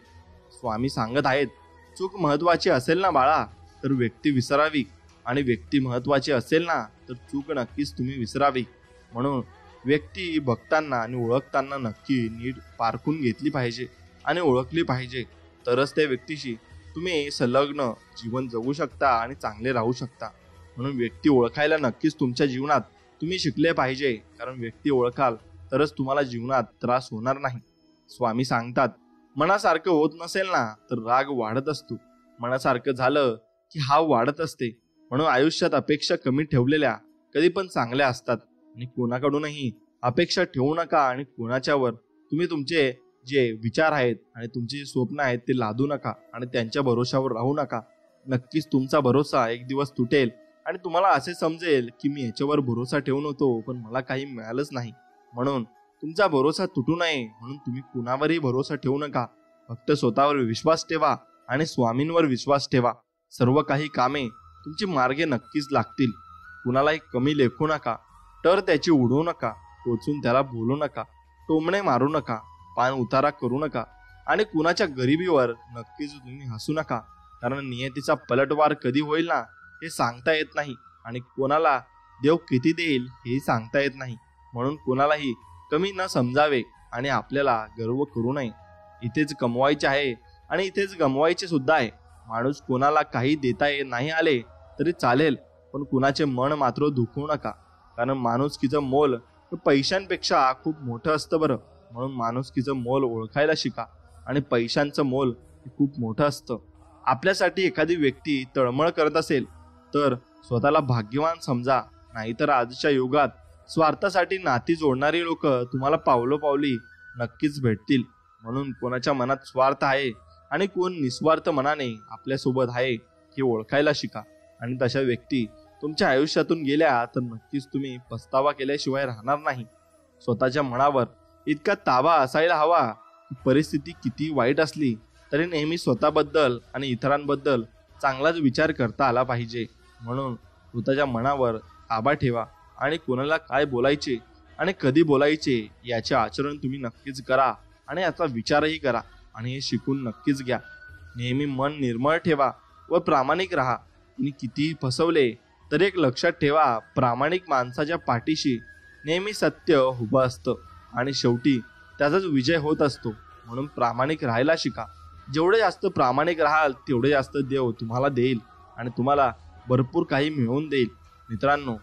[SPEAKER 1] स्वामी सांगत आहेत, चूक महत्वाची असेल ना बाळा तर व्यक्ती विसरावी आणि व्यक्ती महत्वाची असेल ना तर चूक नक्कीच तुम्ही विसरावी. म्हणून व्यक्ती बघताना आणि ओळखताना नक्की नीट पारखून घेतली पाहिजे आणि ओळखली पाहिजे, तरच त्या व्यक्तीशी तुम्ही संलग्न जीवन जगू शकता आणि चांगले राहू शकता. म्हणून व्यक्ती ओळखायला नक्कीच तुमच्या जीवनात तुम्ही शिकले पाहिजे, कारण व्यक्ती ओळखाल तरच तुम्हाला जीवनात त्रास होणार नाही. स्वामी सांगतात, मनासारखं होत नसेल ना तर राग वाढत असतो, मनासारखं झालं की हाव वाढत असते. म्हणून आयुष्यात अपेक्षा कमी ठेवलेल्या कधी पण चांगल्या असतात. आणि कोणाकडूनही अपेक्षा ठेवू नका आणि कोणाच्यावर तुम्ही तुमचे जे विचार आहेत आणि तुमची जी स्वप्न आहेत ते लादू नका आणि त्यांच्या भरोशावर राहू नका. नक्कीच तुमचा भरोसा एक दिवस तुटेल आणि तुम्हाला असे समजेल की मी याच्यावर भरोसा ठेवून होतो पण मला काही मिळालंच नाही. म्हणून तुमचा भरोसा तुटू नये म्हणून तुम्ही कुणावरही भरोसा ठेवू नका. फक्त स्वतःवर विश्वास ठेवा आणि स्वामींवर विश्वास ठेवा. सर्व काही कामे तुमची मार्गे नक्कीच लागतील. कुणालाही कमी लेखू नका, तर त्याची उडवू नका, टोचून त्याला बोलू नका, टोमणे मारू नका, पान उतारा करू नका आणि कुणाच्या गरिबीवर नक्कीच तुम्ही हसू नका. कारण नियतीचा पलटवार कधी होईल ना हे सांगता येत नाही आणि कोणाला देव किती देईल हेही सांगता येत नाही. म्हणून कोणालाही कमी न समजावे आणि आपल्याला गर्व करू नये. इथेच कमवायचे आहे आणि इथेच गमवायचे सुद्धा आहे. माणूस कोणाला काही देता नाही आले तरी चालेल, पण कुणाचे मन मात्र दुखवू नका. कारण माणुसकीचं मोल हे पैशांपेक्षा खूप मोठं असतं बरं. म्हणून माणुसकीचं मोल ओळखायला शिका आणि पैशांचं मोल हे खूप मोठं असतं. आपल्यासाठी एखादी व्यक्ती तळमळ करत असेल तर स्वतःला भाग्यवान समजा. नाहीतर आजच्या युगात स्वार्थासाठी नाती जोडणारी लोक तुम्हाला पावलोपावली नक्कीच भेटतील. म्हणून कोणाच्या मनात स्वार्थ आहे आणि कोण निस्वार्थ मनाने आपल्यासोबत आहे हे ओळखायला शिका. आणि तशा व्यक्ती तुमच्या आयुष्यातून गेल्या तर नक्कीच तुम्ही पस्तावा केल्याशिवाय राहणार नाही. स्वतःच्या मनावर इतका ताबा असायला हवा की परिस्थिती किती वाईट असली तरी नेहमी स्वतःबद्दल आणि इतरांबद्दल चांगलाच विचार करता आला पाहिजे. म्हणून स्वतःच्या मनावर ताबा ठेवा आणि कोणाला काय बोलायचे आणि कधी बोलायचे याचे आचरण तुम्ही नक्कीच करा आणि याचा विचारही करा आणि हे शिकून नक्कीच घ्या. नेहमी मन निर्मळ ठेवा व प्रामाणिक राहा. तुम्ही कितीही फसवले तरी एक लक्षात ठेवा, प्रामाणिक माणसाच्या पाठीशी नेहमी सत्य उभं असतं आणि शेवटी त्याचाच विजय होत असतो. म्हणून प्रामाणिक राहायला शिका. जेवढे जास्त प्रामाणिक राहाल तेवढे जास्त देव तुम्हाला देईल आणि तुम्हाला भरपूर काही मिळवून देईल. मित्रांनो,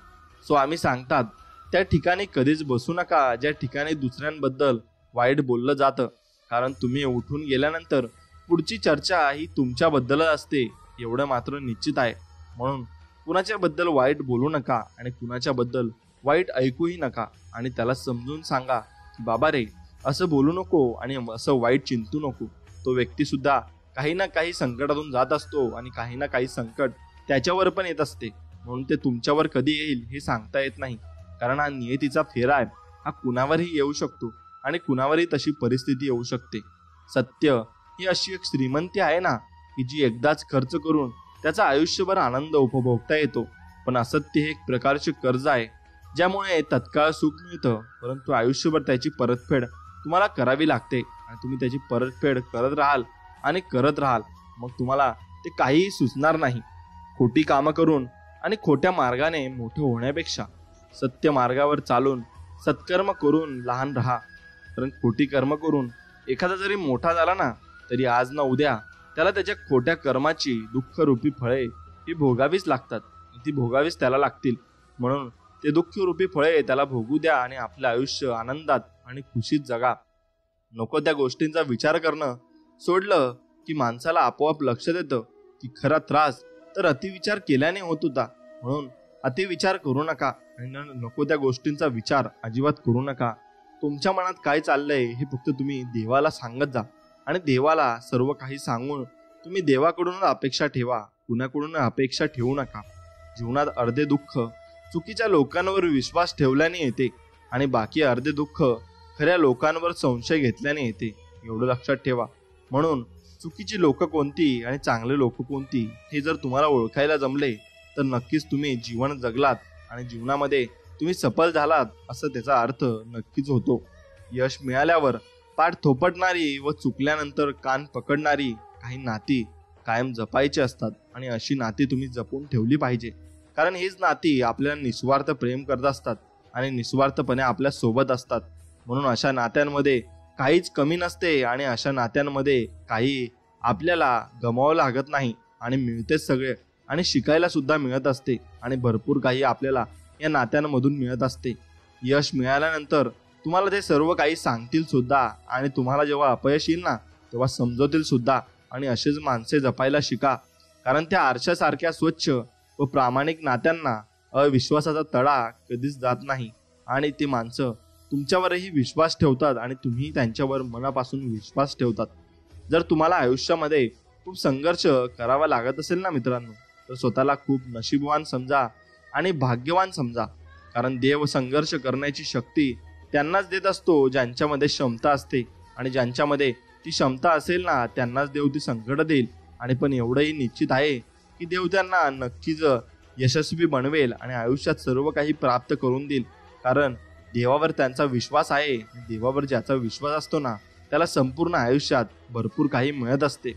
[SPEAKER 1] स्वामी सांगतात त्या ठिकाणी कधीच बसू नका ज्या ठिकाणी दुसऱ्यांबद्दल वाईट बोललं जातं. कारण तुम्ही उठून गेल्यानंतर पुढची चर्चा ही तुमच्याबद्दलच असते एवढं मात्र निश्चित आहे. म्हणून कुणाच्या बद्दल वाईट बोलू नका आणि कुणाच्या बद्दल वाईट ऐकूही नका आणि त्याला समजून सांगा की बाबा रे असं बोलू नको आणि असं वाईट चिंतू नको. तो व्यक्ती सुद्धा काही ना काही संकटातून जात असतो आणि काही ना काही संकट त्याच्यावर पण येत असते. म्हणून ते तुमच्यावर कधी येईल हे सांगता येत नाही. कारण हा नियतीचा फेरा आहे. हा कुणावरही येऊ शकतो आणि कुणावरही तशी परिस्थिती येऊ शकते. सत्य ही अशी एक श्रीमंती आहे ना की जी एकदाच खर्च करून त्याचा आयुष्यभर आनंद उपभोगता येतो. पण असत्य हे एक प्रकारचे कर्ज आहे ज्यामुळे तत्काळ सुख मिळतं परंतु आयुष्यभर त्याची परतफेड तुम्हाला करावी लागते आणि तुम्ही त्याची परतफेड करत राहाल आणि करत राहाल. मग तुम्हाला ते काहीही सुचणार नाही. खोटी कामं करून आणि खोट्या मार्गाने मोठे होण्यापेक्षा सत्य मार्गावर चालून सत्कर्म करून लहान राहा. कारण खोटी कर्म करून एखादा जरी मोठा झाला ना तरी आज ना उद्या त्याला त्याच्या खोट्या कर्माची दुःखरूपी फळे ही भोगावीच लागतात. ती भोगावीच त्याला लागतील. म्हणून ते दुःखरूपी फळे त्याला भोगू द्या आणि आपलं आयुष्य आनंदात आणि खुशीत जगा. नको त्या गोष्टींचा विचार करणं सोडलं की माणसाला आपोआप लक्षात येतं की खरा त्रास तर अतिविचार केल्याने होत होता. म्हणून अतिविचार करू नका आणि नको त्या गोष्टींचा विचार अजिबात करू नका. तुमच्या मनात काय चाललंय हे फक्त तुम्ही देवाला सांगत जा आणि देवाला सर्व काही सांगून तुम्ही देवाकडून अपेक्षा ठेवा. कुणाकडून अपेक्षा ठेवू नका. जीवनात अर्धे दुःख चुकीच्या लोकांवर विश्वास ठेवल्याने येते आणि बाकी अर्धे दुःख खऱ्या लोकांवर संशय घेतल्याने येते. एवढं लक्षात ठेवा. म्हणून चुकीची लोक कोणती आणि चांगले लोक कोणती हे जर तुम्हाला ओळखायला जमले तर नक्कीच तुम्ही जीवन जगलात आणि जीवनामध्ये तुम्ही सफल झालात असं त्याचा अर्थ नक्कीच होतो. यश मिळाल्यावर पाठ थोपटणारी व चुकल्यानंतर कान पकडणारी काही नाती कायम जपायची असतात आणि अशी नाती तुम्ही जपून ठेवली पाहिजे. कारण हीच नाती आपल्याला निस्वार्थ प्रेम करत असतात आणि निस्वार्थपणे आपल्या सोबत असतात. म्हणून अशा नात्यांमध्ये काहीच कमी नसते आणि अशा नात्यांमध्ये काही आपल्याला गमावं लागत नाही आणि मिळतेच सगळे आणि शिकायला सुद्धा मिळत असते आणि भरपूर काही आपल्याला या नात्यांमधून मिळत असते. यश मिळाल्यानंतर तुम्हाला ते सर्व काही सांगतील सुद्धा आणि तुम्हाला जेव्हा अपयश येईल ना तेव्हा समजवतील सुद्धा. आणि असेच माणसे जपायला शिका, कारण त्या आरशासारख्या स्वच्छ व प्रामाणिक नात्यांना अविश्वासाचा तडा कधीच जात नाही. आणि ती माणसं तुमच्यावरही विश्वास ठेवतात आणि तुम्ही त्यांच्यावर मनापासून विश्वास ठेवतात. जर तुम्हाला आयुष्यामध्ये खूप संघर्ष करावा लागत असेल ना मित्रांनो, तर स्वतःला खूप नशीबवान समजा आणि भाग्यवान समजा. कारण देव संघर्ष करण्याची शक्ती त्यांनाच देत असतो ज्यांच्यामध्ये क्षमता असते. आणि ज्यांच्यामध्ये ती क्षमता असेल ना, त्यांनाच देव ती संकट देईल. आणि पण एवढंही निश्चित आहे की देव त्यांना नक्कीच यशस्वी बनवेल आणि आयुष्यात सर्व काही प्राप्त करून देईल. कारण देवावर त्यांचा विश्वास आहे. देवावर ज्याचा विश्वास असतो ना, त्याला संपूर्ण आयुष्यात भरपूर काही मिळत असते.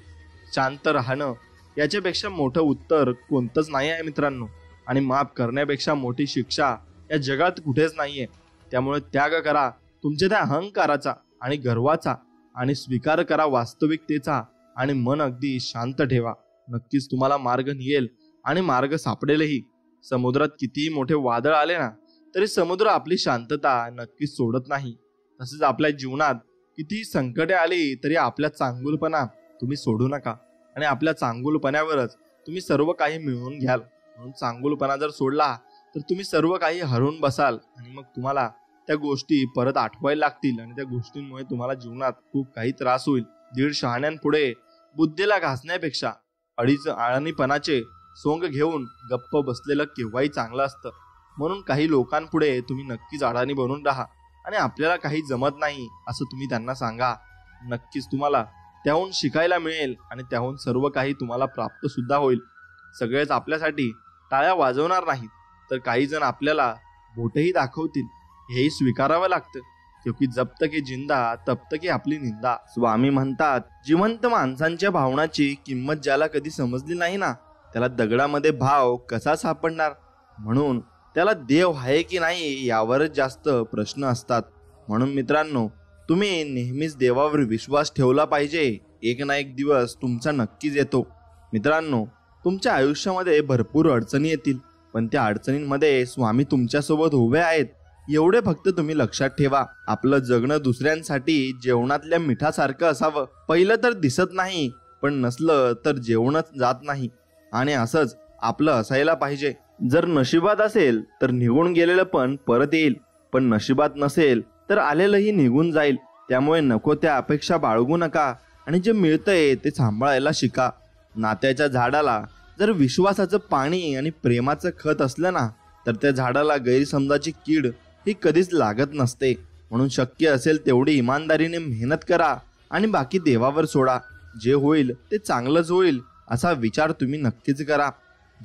[SPEAKER 1] शांत राहणं याच्यापेक्षा मोठं उत्तर कोणतंच नाही आहे मित्रांनो. आणि माफ करण्यापेक्षा मोठी शिक्षा या जगात कुठेच नाहीये. त्यामुळे त्याग करा तुमच्या त्या अहंकाराचा आणि गर्वाचा आणि स्वीकार करा वास्तविकतेचा आणि मन अगदी शांत ठेवा. नक्कीच तुम्हाला मार्ग निघेल आणि मार्ग सापडेलही. समुद्रात कितीही मोठे वादळ आले ना, तरी समुद्र आपली शांतता नक्कीच सोडत नाही. तसेच आपल्या जीवनात कितीही संकटे आली तरी आपल्या चांगुलपणा तुम्ही सोडू नका. आणि आपल्या चांगुलपणावरच तुम्ही सर्व काही मिळवून घ्याल. म्हणून चांगुलपणा जर सोडला तर तुम्ही सर्व काही हरवून बसाल. आणि मग तुम्हाला त्या गोष्टी परत आठवायला लागतील आणि त्या गोष्टींमुळे तुम्हाला जीवनात खूप काही त्रास होईल. 1.5 शहाण्यांपुढे बुद्धीला घासण्यापेक्षा 2.5 आळणीपणाचे सोंग घेऊन गप्प बसलेलं केव्हाही चांगलं असतं. म्हणून काही लोकांपुढे तुम्ही नक्कीच अडाणी बनून राहा आणि आपल्याला काही जमत नाही असं तुम्ही त्यांना सांगा. नक्कीच तुम्हाला त्याहून शिकायला मिळेल आणि त्याहून सर्व काही तुम्हाला प्राप्त सुद्धा होईल. सगळेच आपल्यासाठी टाळ्या वाजवणार नाहीत, तर काही जण आपल्याला बोटही दाखवतील. हेही स्वीकारावं लागतं. क्योंकि जब तक जिंदा तब तक आपली निंदा. स्वामी म्हणतात, जिवंत माणसांच्या भावनाची किंमत ज्याला कधी समजली नाही ना, त्याला दगडामध्ये भाव कसा सापडणार. म्हणून त्याला देव आहे की नाही यावरच जास्त प्रश्न असतात. म्हणून मित्रांनो, तुम्ही नेहमीच देवावर विश्वास ठेवला पाहिजे. एक ना एक दिवस तुमचा नक्कीच येतो. मित्रांनो, तुमच्या आयुष्यामध्ये भरपूर अडचणी येतील, पण त्या अडचणींमध्ये स्वामी तुमच्यासोबत उभे आहेत एवढे फक्त तुम्ही लक्षात ठेवा. आपलं जगणं दुसऱ्यांसाठी जेवणातल्या मिठासारखं असावं. पहिलं तर दिसत नाही, पण नसलं तर जेवणच जात नाही. आणि असंच आपलं असायला पाहिजे. जर नशिबात असेल तर निघून गेलेलं पण परत येईल, पण नशिबात नसेल तर आलेलंही निघून जाईल. त्यामुळे नको त्या अपेक्षा बाळगू नका आणि जे मिळतंय ते सांभाळायला शिका. नात्याच्या झाडाला जर विश्वासाचं पाणी आणि प्रेमाचं खत असलं ना, तर त्या झाडाला गैरसमजाची कीड ही कधीच लागत नसते. म्हणून शक्य असेल तेवढी इमानदारीने मेहनत करा आणि बाकी देवावर सोडा. जे होईल ते चांगलंच होईल असा विचार तुम्ही नक्कीच करा.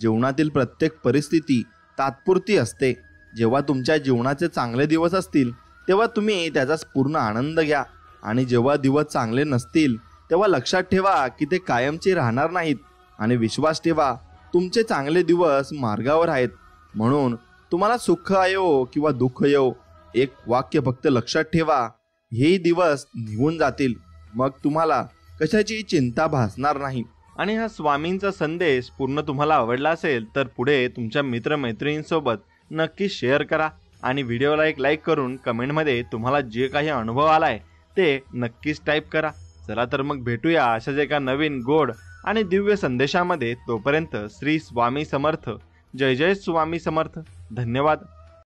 [SPEAKER 1] जीवनातील प्रत्येक परिस्थिती तात्पुरती असते. जेव्हा तुमच्या जीवनाचे चांगले दिवस असतील तेव्हा तुम्ही त्याचा पूर्ण आनंद घ्या. आणि जेव्हा दिवस चांगले नसतील तेव्हा लक्षात ठेवा की ते कायमचे राहणार नाहीत. आणि विश्वास ठेवा, तुमचे चांगले दिवस मार्गावर आहेत. म्हणून तुम्हाला सुख आयो किंवा दुःख येऊ, एक वाक्य फक्त लक्षात ठेवा, हे दिवस निघून जातील. मग तुम्हाला कशाची चिंता भासणार नाही. आणि हा स्वामींचा संदेश पूर्ण तुम्हाला आवडला असेल तर पुढे तुमच्या मित्रमैत्रिणींसोबत नक्की शेअर करा. आणि व्हिडिओला एक लाईक करून कमेंटमध्ये तुम्हाला जे काही अनुभव आलाय ते नक्कीच टाईप करा. चला तर मग भेटूया अशाच एका नवीन गोड आणि दिव्य संदेशामध्ये. तोपर्यंत श्री स्वामी समर्थ. जय जय स्वामी समर्थ. धन्यवाद.